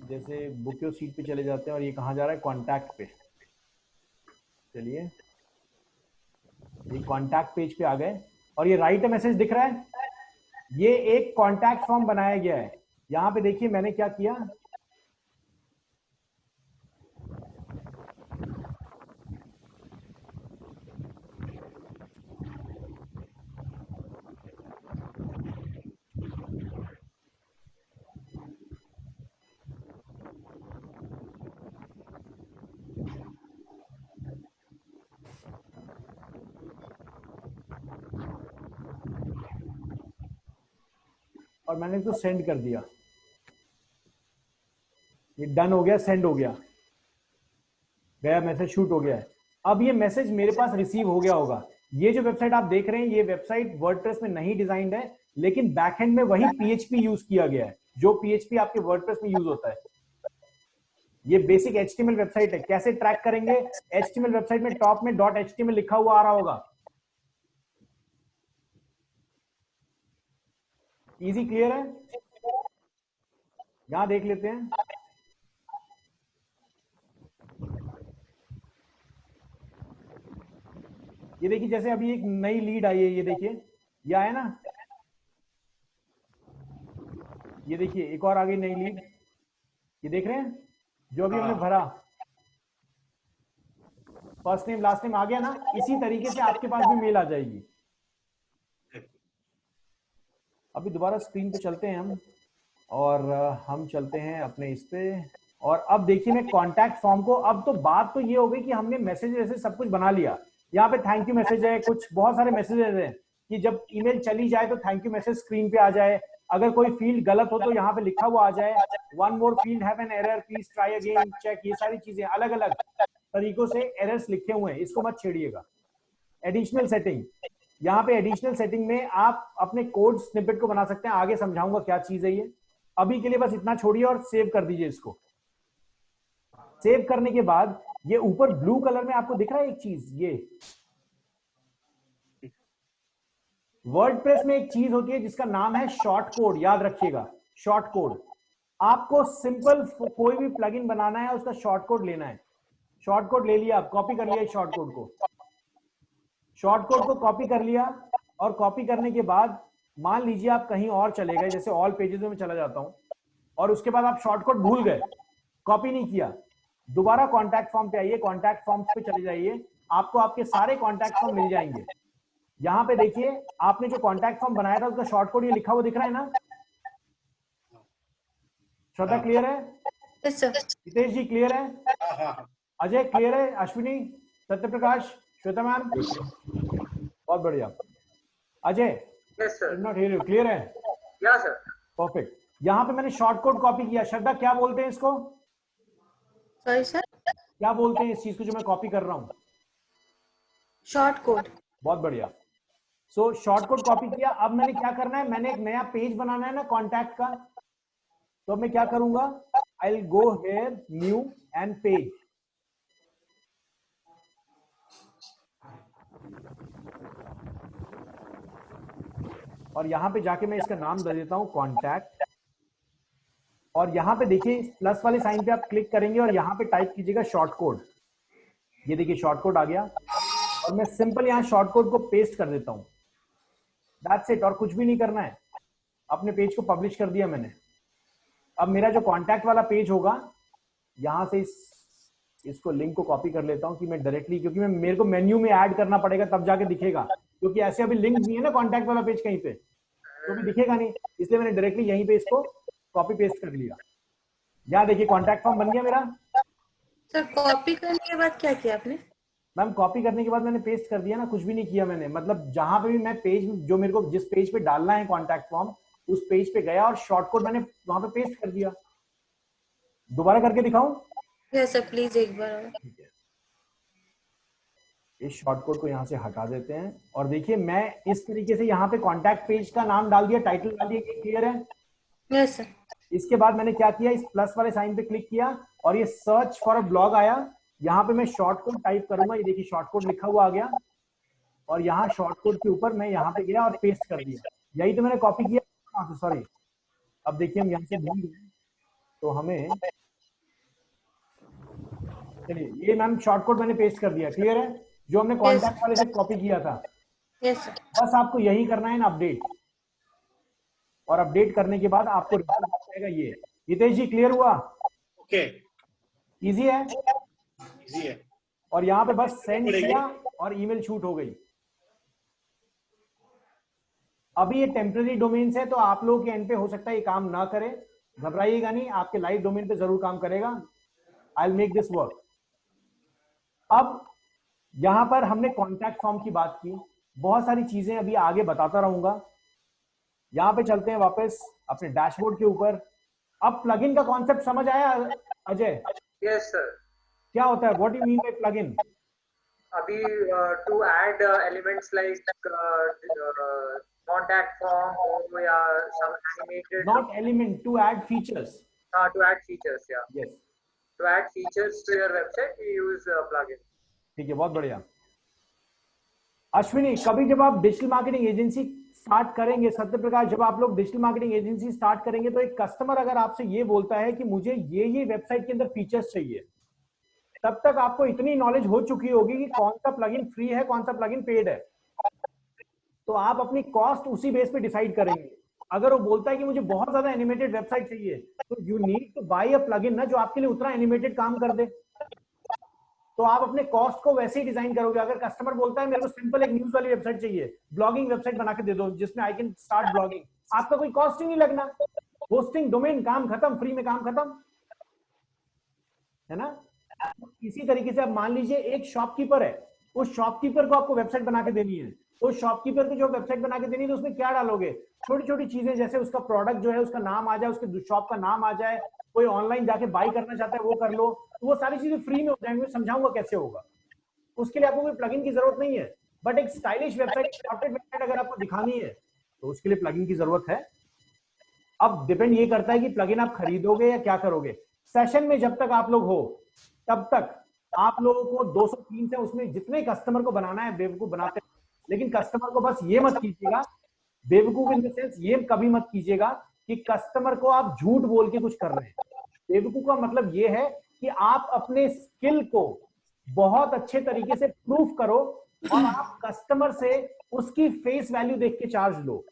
जैसे बुक योर सीट पे चले जाते हैं और ये कहाँ जा रहा है, कॉन्टैक्ट पे। चलिए ये कॉन्टैक्ट पेज पे आ गए और ये राइट मैसेज दिख रहा है, ये एक कॉन्टैक्ट फॉर्म बनाया गया है। यहाँ पे देखिए मैंने क्या किया, और मैंने इसको सेंड कर दिया, ये डन हो गया, सेंड हो गया, गया मैसेज, शूट हो गया है। अब ये मैसेज मेरे पास रिसीव हो गया होगा। ये जो वेबसाइट आप देख रहे हैं ये वेबसाइट वर्डप्रेस में नहीं डिजाइंड है, लेकिन बैकएंड में वही PHP यूज किया गया है जो PHP आपके वर्डप्रेस में यूज होता है। ये बेसिक HTML वेबसाइट है। कैसे ट्रैक करेंगे, HTML वेबसाइट में टॉप में .html लिखा हुआ आ रहा होगा। इजी, क्लियर है? यहां देख लेते हैं। ये देखिए जैसे अभी एक नई लीड आई है, ये देखिए ये आया ना, ये देखिए एक और आ गई नई लीड, ये देख रहे हैं जो अभी हमने भरा, फर्स्ट नेम लास्ट नेम आ गया ना। इसी तरीके से आपके पास भी मेल आ जाएगी। अभी दोबारा स्क्रीन पे चलते हैं हम, और हम चलते हैं अपने इस पे, और अब देखिए मैं कॉन्टैक्ट फॉर्म को, अब तो बात तो ये हो गई कि हमने मैसेज जैसे सब कुछ बना लिया। यहाँ पे थैंक यू मैसेज है, कुछ बहुत सारे मैसेजेस हैं कि जब ईमेल चली जाए तो थैंक यू मैसेज स्क्रीन पे आ जाए, अगर कोई फील्ड गलत हो तो यहाँ पे लिखा हुआ आ जाए, one more field have an error please try again check. ये सारी चीजें अलग अलग तरीकों से एरर्स लिखे हुए हैं, इसको मत छेड़िएगा। एडिशनल सेटिंग, यहाँ पे एडिशनल सेटिंग में आप अपने कोड स्निपेट को बना सकते हैं, आगे समझाऊंगा क्या चीज है ये। अभी के लिए बस इतना छोड़िए और सेव कर दीजिए इसको। सेव करने के बाद ये ऊपर ब्लू कलर में आपको दिख रहा है एक चीज, ये वर्डप्रेस में एक चीज होती है जिसका नाम है शॉर्ट कोड, याद रखिएगा शॉर्ट कोड। आपको सिंपल कोई भी प्लगइन बनाना है उसका शॉर्ट कोड लेना है। शॉर्ट कोड ले लिया, आप कॉपी कर लिया शॉर्ट कोड को, शॉर्ट कोड को कॉपी कर लिया, और कॉपी करने के बाद मान लीजिए आप कहीं और चले गए, जैसे ऑल पेजेस में चला जाता हूं, और उसके बाद आप शॉर्ट कोड भूल गए, कॉपी नहीं किया, दोबारा कॉन्टैक्ट फॉर्म पे आइए, कॉन्टैक्ट फॉर्म पे चले जाइए, आपको आपके सारे कॉन्टैक्ट फॉर्म मिल जाएंगे। यहां पे देखिए आपने जो कॉन्टैक्ट फॉर्म बनाया था उसका शॉर्ट कोड ये लिखा हुआ दिख रहा है ना। श्रद्धा क्लियर है? हितेश जी क्लियर है? अजय क्लियर है? अश्विनी, सत्यप्रकाश, श्वेता मैम, बहुत बढ़िया। Ajay, not hear you, clear है? Yes sir, perfect. यहाँ पे मैंने शॉर्ट कोड कॉपी किया। श्रद्धा क्या बोलते हैं इसको? सॉरी सर, क्या बोलते हैं इस चीज को जो मैं कॉपी कर रहा हूँ? Short code. बहुत बढ़िया। सो शॉर्ट कोड कॉपी किया। अब मैंने क्या करना है, मैंने एक नया पेज बनाना है ना कॉन्टैक्ट का, तो मैं क्या करूंगा, I will go here new and page, और यहां पे जाके मैं इसका नाम दे देता हूं कॉन्टैक्ट, और यहां पे देखिए प्लस वाले साइन पे आप क्लिक करेंगे और यहां पे टाइप कीजिएगा शॉर्ट कोड। ये देखिए शॉर्ट कोड आ गया, और मैं सिंपल यहां शॉर्ट कोड को पेस्ट कर देता हूं। दैट्स इट, और कुछ भी नहीं करना है। अपने पेज को पब्लिश कर दिया मैंने। अब मेरा जो कॉन्टैक्ट वाला पेज होगा, यहां से इसको लिंक को कॉपी कर लेता हूं कि मैं डायरेक्टली, क्योंकि मेरे को मेन्यू में ऐड करना पड़ेगा तब जाके दिखेगा, क्योंकि ऐसे अभी लिंक नहीं है ना कॉन्टैक्ट वाला पेज कहीं पे, तो भी दिखेगा नहीं, इसलिए मैंने डायरेक्टली यहीं पे इसको कॉपी पेस्ट कर लिया। यहाँ देखिए कॉन्टैक्ट फॉर्म बन गया मेरा। सर कॉपी करने के बाद क्या किया आपने? मैम कॉपी करने के बाद मैंने पेस्ट कर दिया ना, कुछ भी नहीं किया मैंने। मतलब जहां पे भी मैं पेज, जो मेरे को जिस पेज पे डालना है कॉन्टैक्ट फॉर्म, उस पेज पे गया और शॉर्टकट मैंने वहां पे पेस्ट कर दिया। दोबारा करके दिखाऊं? यस सर प्लीज एक बार और। ठीक है, इस शॉर्टकट को यहाँ से हटा देते हैं और देखिए मैं इस तरीके से यहाँ पे कॉन्टैक्ट पेज का नाम डाल दिया, टाइटल डाल दिया, ये क्लियर है? Yes sir. इसके बाद मैंने क्या किया, इस प्लस वाले साइन पे क्लिक किया और ये सर्च फॉर अ ब्लॉग आया। यहाँ पे मैं शॉर्टकट टाइप करूंगा, ये देखिए शॉर्टकट लिखा हुआ आ गया, और यहाँ शॉर्टकट के ऊपर मैं यहाँ पे गया और पेस्ट कर दिया। यही तो मैंने कॉपी किया, सॉरी। अब देखिए हम यहाँ से भूल गए, तो हमें, चलिए ये मैम शॉर्टकट मैंने पेस्ट कर दिया, क्लियर है? जो हमने कॉन्टैक्ट वाले से कॉपी किया था। Yes sir. बस आपको यही करना है ना, अपडेट, और अपडेट करने के बाद आपको रिजल्ट आ जाएगा ये। हितेश जी क्लियर हुआ? ओके, इजी है? इजी है। और यहाँ पे बस सेंड किया और ईमेल शूट हो गई। अभी ये टेम्पररी डोमेन्स है, तो आप लोगों के एंड पे हो सकता है ये काम ना करे, घबराइएगा नहीं, आपके लाइव डोमेन पे जरूर काम करेगा। I will make this work. अब यहां पर हमने कॉन्टैक्ट फॉर्म की बात की, बहुत सारी चीजें अभी आगे बताता रहूंगा। यहां पे चलते हैं वापस अपने डैशबोर्ड के ऊपर। अब प्लगइन का कॉन्सेप्ट समझ आया अजय? Yes sir. क्या होता है, what you mean by plugin? अभी to add elements like contact form or some animated. Not element, to add features. To add features, yeah. Yes. To add features to your website, we use plugin. ठीक है, बहुत बढ़िया। अश्विनी, कभी जब आप digital marketing agency start करेंगे, सत्य प्रकाश, जब आप लोग डिजिटल मार्केटिंग एजेंसी स्टार्ट करेंगे, तो एक कस्टमर अगर आपसे ये बोलता है कि मुझे ये वेबसाइट के अंदर फीचर्स चाहिए, तब तक आपको इतनी नॉलेज हो चुकी होगी कि कौन सा प्लगइन फ्री है, कौन सा प्लगइन पेड है। तो आप अपनी कॉस्ट उसी बेस पे डिसाइड करेंगे। अगर वो बोलता है कि मुझे बहुत ज्यादा एनिमेटेड वेबसाइट चाहिए, तो you need to buy a plugin ना, जो आपके लिए उतना एनिमेटेड काम कर दे। तो आप अपने कॉस्ट को वैसे ही डिजाइन करोगे। अगर कस्टमर बोलता है मेरे को सिंपल एक न्यूज वाली वेबसाइट चाहिए, ब्लॉगिंग वेबसाइट बना के दे दो जिसमें आई कैन स्टार्ट ब्लॉगिंग, आपका कोई कॉस्ट ही नहीं लगना, होस्टिंग, डोमेन, काम खत्म, फ्री में काम खत्म, है ना? इसी तरीके से अब मान लीजिए एक शॉपकीपर है, उस शॉपकीपर को आपको वेबसाइट बना के देनी है। तो शॉपकीपर को जो वेबसाइट बना के देनी है, तो उसमें क्या डालोगे? छोटी छोटी चीजें, जैसे उसका प्रोडक्ट जो है उसका नाम आ जाए, उसके शॉप का नाम आ जाए, कोई ऑनलाइन जाके बाई करना चाहता है वो कर लो, तो वो सारी चीजें फ्री में हो जाएंगी। समझाऊंगा कैसे होगा, उसके लिए आपको कोई प्लगइन की जरूरत नहीं है। बट एक स्टाइलिश वेबसाइट, सॉर्टेड वेबसाइट अगर आपको दिखानी है, तो उसके लिए प्लगइन की जरूरत है। अब डिपेंड ये करता है कि प्लगइन आप खरीदोगे या क्या करोगे। सेशन में जब तक आप लोग हो, तब तक आप लोगों को 203 से उसमें जितने कस्टमर को बनाना है बेवकूफ बनाते हैं, लेकिन कस्टमर को बस ये मत कीजिएगा, बेवकूफ इन द सेंस ये कभी मत कीजिएगा कि कस्टमर को आप झूठ बोल के कुछ कर रहे हैं। बेवकूफ का मतलब ये है कि आप अपने स्किल को बहुत अच्छे तरीके से प्रूफ करो और आप कस्टमर से उसकी फेस वैल्यू देख के चार्ज लो।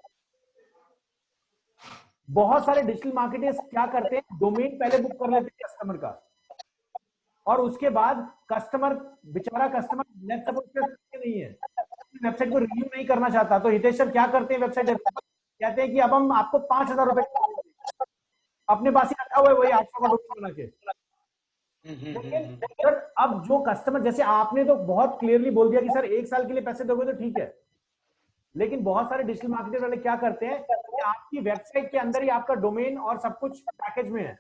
बहुत सारे डिजिटल मार्केटर्स क्या करते हैं, डोमेन पहले बुक कर लेते हैं कस्टमर का, और उसके बाद कस्टमर, बेचारा कस्टमर नेट सपोर्ट नहीं है, वेबसाइट को रिव्यू नहीं करना चाहता, तो हितेश सर क्या करते हैं, वेबसाइट कहते हैं कि अब हम आपको 5,000 रुपए अपने पास ही रखा हुआ है, वही 800 का बना के। सर अब जो कस्टमर, जैसे आपने तो बहुत क्लियरली बोल दिया कि सर 1 साल के लिए पैसे दोगे तो ठीक है, लेकिन बहुत सारे डिजिटल मार्केटर वाले क्या करते हैं कि आपकी वेबसाइट के अंदर ही आपका डोमेन और सब कुछ पैकेज में है,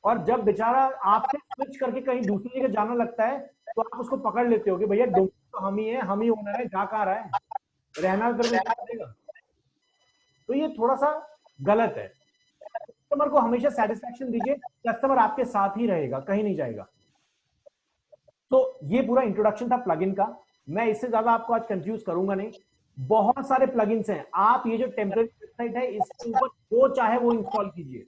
और जब बेचारा आपसे स्विच करके कहीं दूसरी जगह जाना लगता है, तो आप उसको पकड़ लेते हो कि भैया डोमेन तो हम ही है, हम ही ओनर है, जा कहाँ रहा है, रहना तो। तो ये थोड़ा सा गलत है। कस्टमर को हमेशा सेटिस्फैक्शन दीजिए, कस्टमर आपके साथ ही रहेगा, कहीं नहीं जाएगा। तो ये पूरा इंट्रोडक्शन था प्लगइन का। मैं इससे ज्यादा आपको आज कंफ्यूज करूंगा नहीं। बहुत सारे प्लगइन्स हैं, आप ये जो टेम्परेरी वेबसाइट है इसके ऊपर जो चाहे वो इंस्टॉल कीजिए,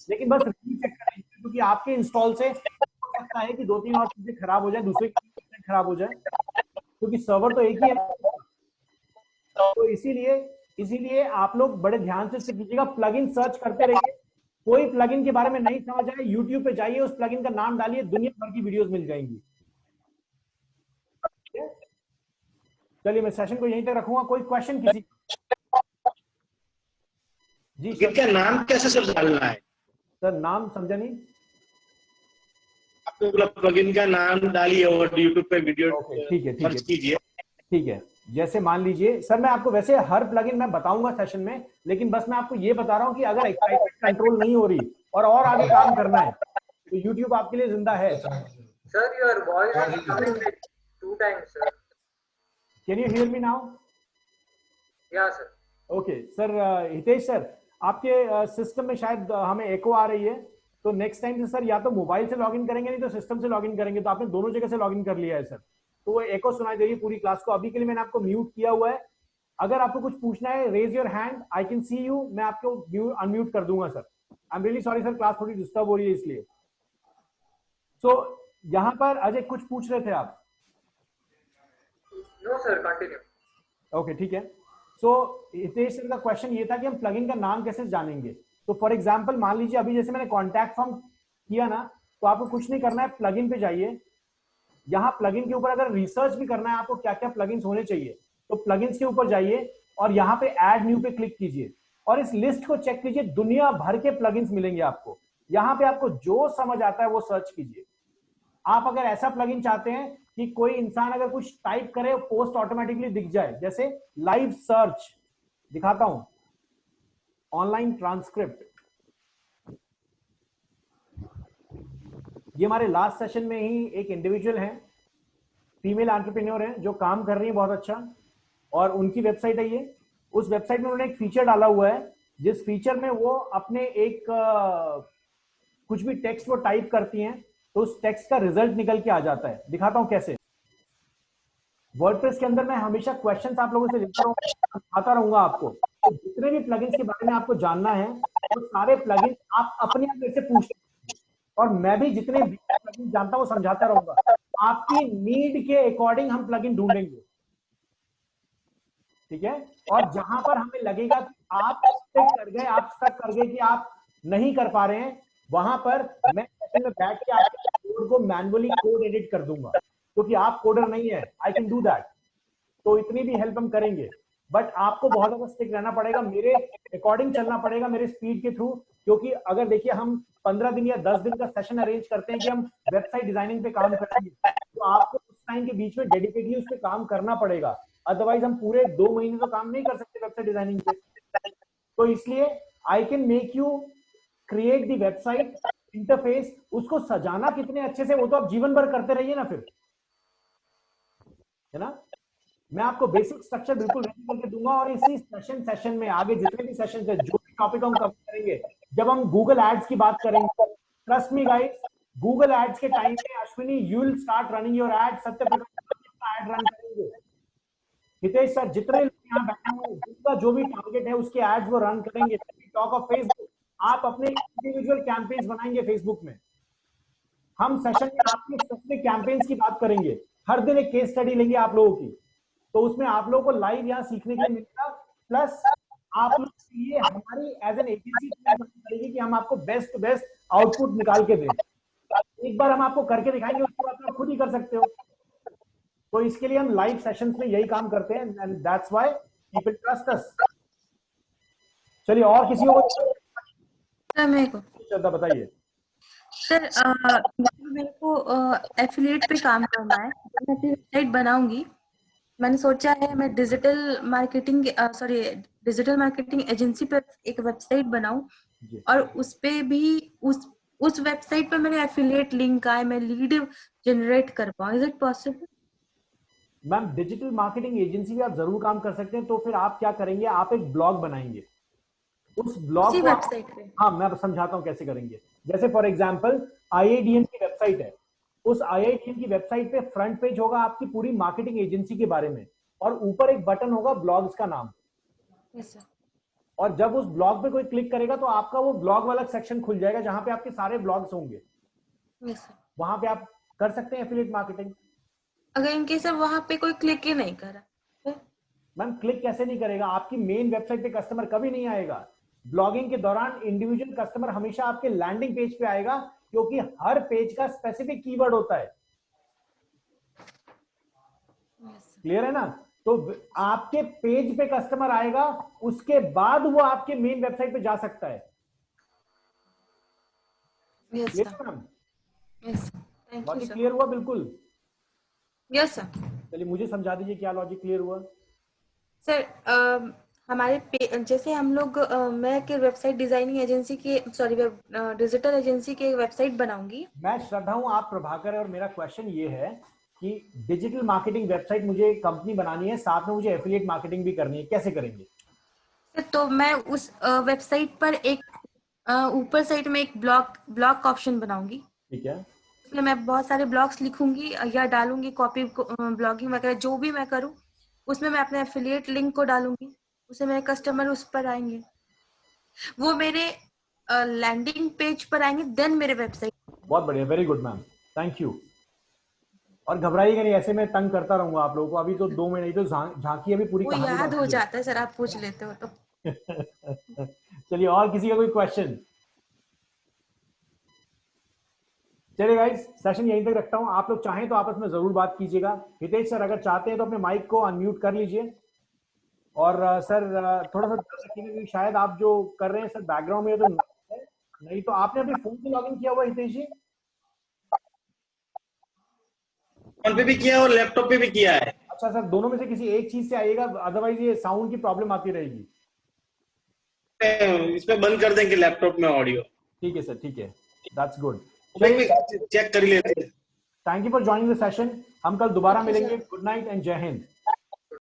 लेकिन बस रिव्यू चेक करें, क्योंकि आपके इंस्टॉल से हो सकता है कि 2-3 और चीजें खराब हो जाए, दूसरे की खराब हो जाए, क्योंकि सर्वर तो एक ही है। तो इसीलिए आप लोग बड़े ध्यान से इससे कीजिएगा। प्लगइन सर्च करते रहिए, कोई प्लगइन के बारे में नहीं समझ आए यूट्यूब पे जाइए, उस प्लगइन का नाम डालिए, दुनिया भर की वीडियोस मिल जाएंगी। चलिए मैं सेशन को यहीं तक रखूंगा। कोई क्वेश्चन किसी? जी सर। क्या नाम कैसे सर डालना है? सर नाम समझा नहीं। आपको बोला प्लगइन का नाम डालिए और यूट्यूब पे वीडियो सर्च कीजिए। ठीक है। जैसे मान लीजिए सर, मैं आपको वैसे हर प्लगइन मैं बताऊंगा सेशन में, लेकिन बस मैं आपको ये बता रहा हूं कि अगर एक्साइटमेंट कंट्रोल नहीं हो रही और आगे काम करना है तो YouTube आपके लिए जिंदा है। Sir your voice is coming like 2 times sir. Can you hear me now? Yeah sir. Okay sir. Hitesh sir, आपके सिस्टम में शायद हमें एको आ रही है, तो नेक्स्ट टाइम से सर या तो मोबाइल से लॉगिन करेंगे, नहीं तो सिस्टम से लॉगिन करेंगे। तो आपने दोनों जगह से लॉगिन कर लिया है सर, तो वो एको सुनाई दे रही है पूरी क्लास को। अभी के लिए मैंने आपको म्यूट किया हुआ है। अगर आपको कुछ पूछना है, raise your hand, I can see you, मैं आपको अनम्यूट कर दूंगा sir. I am really sorry sir, class थोड़ी डिस्टर्ब हो रही है इसलिए। सो यहाँ पर अजय कुछ पूछ रहे थे आप? No sir, continue. ओके ठीक है। सो हितेश सर का क्वेश्चन ये था कि हम प्लगइन का नाम कैसे जानेंगे। तो फॉर एग्जांपल मान लीजिए अभी जैसे मैंने कॉन्टैक्ट फॉर्म किया ना, तो आपको कुछ नहीं करना है, प्लगइन पे जाइए। यहाँ प्लगइन के ऊपर अगर रिसर्च भी करना है आपको क्या क्या प्लगइन्स होने चाहिए, तो प्लगइन्स के ऊपर जाइए और यहाँ पे ऐड न्यू पे क्लिक कीजिए और इस लिस्ट को चेक कीजिए। दुनिया भर के प्लगइन्स मिलेंगे आपको। यहाँ पे आपको जो समझ आता है वो सर्च कीजिए। आप अगर ऐसा प्लगइन चाहते हैं कि कोई इंसान अगर कुछ टाइप करे पोस्ट ऑटोमेटिकली दिख जाए, जैसे लाइव सर्च दिखाता हूं, ऑनलाइन ट्रांसक्रिप्ट, ये हमारे लास्ट सेशन में ही एक इंडिविजुअल है, फीमेल एंटरप्रेन्योर है जो काम कर रही है बहुत अच्छा, और उनकी वेबसाइट है ये। उस वेबसाइट में उन्होंने एक फीचर डाला हुआ है, जिस फीचर में वो अपने एक कुछ भी टेक्स्ट वो टाइप करती हैं तो उस टेक्स्ट का रिजल्ट निकल के आ जाता है। दिखाता हूं कैसे। वर्डप्रेस के अंदर मैं हमेशा क्वेश्चंस आप लोगों से लेता रहूंगा, आता रहूंगा आपको। तो जितने भी प्लगइन्स के बारे में आपको जानना है वो सारे प्लगइन्स आप अपने आप मेरे से पूछ सकते हैं, और मैं भी जितने प्लगइन्स जानता हूं वो समझाता रहूंगा। आपकी नीड के अकॉर्डिंग हम प्लगइन ढूंढेंगे, ठीक है। और जहां पर हमें लगेगा कि आप स्टक कर गए कि आप नहीं कर पा रहे हैं, वहां पर मैं सेशन में बैठ के आपके कोड को मैन्युअली कोड एडिट कर दूंगा, क्योंकि आप कोडर नहीं है, आई कैन डू दैट। तो इतनी भी हेल्प हम करेंगे, बट आपको बहुत ज्यादा स्टिक रहना पड़ेगा, मेरे अकॉर्डिंग चलना पड़ेगा, मेरे स्पीड के थ्रू। क्योंकि अगर देखिए हम 15 दिन या 10 दिन का सेशन अरेंज करते हैं कि हम वेबसाइट डिजाइनिंग पे काम करेंगे, तो आपको उस टाइम के बीच में डेडिकेटली उस पर काम करना पड़ेगा। अदरवाइज हम पूरे 2 महीने तो काम नहीं कर सकते वेबसाइट डिजाइनिंग पे। तो इसलिए I can make you create the website interface. उसको सजाना कितने अच्छे से वो तो आप जीवन भर करते रहिए ना, फिर है ना। मैं आपको बेसिक स्ट्रक्चर बिल्कुल रेडी करके दूंगा, और इसी सेशन में आगे जितने भी सेशन है, जो भी टॉपिक हम कवर करेंगे, जब हम गूगल एड्स की बात करेंगे, trust me guys, Google ads के टाइम पे Ashwini you will start running your ad, Satyaprakash ad run करेंगे, हितेश सर जितने लोग यहाँ बैठे हैं जिनका जो भी टारगेट है उसके एड्स वो रन करेंगे। टॉक ऑफ फेसबुक, आप अपने इंडिविजुअल कैंपेन्स बनाएंगे फेसबुक में। हम सेशन में आपके स्पेसिफिक कैंपेन्स की बात करेंगे, हर दिन एक केस स्टडी लेंगे आप लोगों की, तो उसमें आप लोगों को लाइव यहाँ सीखने के लिए मिलेगा। प्लस आप लोग ये हमारी एज एन एजेंसी करेगी कि हम आपको बेस्ट आउटपुट निकाल के दें। एक बार हम आपको करके दिखाएंगे, उसके बाद आप खुद ही कर सकते हो। तो इसके लिए हम लाइव सेशंस में यही काम करते हैं, and that's why people trust us. चलिए और किसी को श्रद्धा बताइए। सर मेरे को एफिलिएट पे काम करना है, मैं अपनी वेबसाइट बनाऊंगी। मैंने सोचा है मैं डिजिटल मार्केटिंग एजेंसी पर एक वेबसाइट बनाऊं, और उस पे भी उस वेबसाइट पे मैंने एफिलिएट लिंक आए, मैं लीड जनरेट कर पाऊं। Is it possible? Ma'am digital marketing agency भी आप जरूर काम कर सकते हैं। तो फिर आप क्या करेंगे, आप एक ब्लॉग बनाएंगे, उस ब्लॉग को वेबसाइट पे। हाँ मैं समझाता हूँ कैसे करेंगे। जैसे फॉर एग्जांपल IIDM की वेबसाइट है, उस IIDM की वेबसाइट पे फ्रंट पेज होगा आपकी पूरी मार्केटिंग एजेंसी के बारे में, और ऊपर एक बटन होगा ब्लॉग्स का नाम। Yes sir. और जब उस ब्लॉग पे कोई क्लिक करेगा तो आपका वो ब्लॉग वाला सेक्शन खुल जाएगा जहां पे आपके सारे ब्लॉग्स होंगे। Yes sir. वहां पे आप कर सकते हैं एफिलिएट मार्केटिंग। अगर इनके सर वहां पे कोई क्लिक ही नहीं करा, मैम क्लिक कैसे नहीं करेगा? आपकी मेन वेबसाइट पे कस्टमर कभी नहीं आएगा। ब्लॉगिंग के दौरान इंडिविजुअल कस्टमर हमेशा आपके लैंडिंग पेज पे आएगा, क्योंकि हर पेज का स्पेसिफिक कीवर्ड होता है। क्लियर है ना? तो आपके पेज पे कस्टमर आएगा, उसके बाद वो आपके मेन वेबसाइट पे जा सकता है। Yes clear sir, ma'am? Yes thank you logic sir. Clear हुआ? बिल्कुल। Yes sir. चलिए मुझे समझा दीजिए क्या लॉजिक क्लियर हुआ। सर हमारे जैसे हम लोग मैं एक वेबसाइट डिजाइनिंग एजेंसी की सॉरी डिजिटल एजेंसी की एक वेबसाइट बनाऊंगी। मैं श्रद्धा हूं, आप प्रभाकर है, और मेरा क्वेश्चन ये है कि डिजिटल मार्केटिंग वेबसाइट मुझे कंपनी बनानी है, साथ में मुझे एफिलिएट मार्केटिंग भी करनी है, कैसे करेंगे? तो मैं उस वेबसाइट पर एक ऊपर साइड में एक ब्लॉग का ऑप्शन बनाऊंगी। ठीक है। उसमें मैं बहुत सारे ब्लॉग्स लिखूंगी या डालूंगी, कॉपी ब्लॉगिंग वगैरह जो भी मैं करूं उसमें मैं अपने एफिलिएट लिंक को डालूंगी, उससे मेरे कस्टमर उस पर आएंगे, वो मेरे लैंडिंग पेज पर आएंगे, देन मेरे वेबसाइट। बहुत बढ़िया, very good ma'am, thank you. और घबराइएगा नहीं, ऐसे मैं तंग करता रहूंगा आप लोगों को। अभी तो 2 महीने तो झांकी, अभी पूरी वो कहानी याद हो बाकी है। जाता है सर, आप पूछ लेते हो तो। चलिए, और किसी का कोई क्वेश्चन? चलिए गाइस, सेशन यहीं तक रखता हूं। आप लोग चाहें तो आपस में जरूर बात कीजिएगा। हितेश सर अगर चाहते हैं तो अपने माइक को अनम्यूट कर लीजिए। और सर थोड़ा सा ध्यान रखिएगा, क्योंकि शायद आप जो कर रहे हैं सर बैकग्राउंड में तो नहीं तो आपने अपने फोन से लॉगिन किया हुआ हितेश जी? फोन पे भी किया और लैपटॉप पे भी किया है। अच्छा सर, दोनों में से किसी एक चीज से आइएगा, अदरवाइज ये साउंड की प्रॉब्लम आती रहेगी। इसमें बंद कर देंगे लैपटॉप में ऑडियो। ठीक है सर, ठीक है, दैट्स गुड। चेक कर लेते हैं। Thank you for joining the session. हम कल दोबारा Thank you, sir. मिलेंगे। गुड नाइट एंड जय हिंद।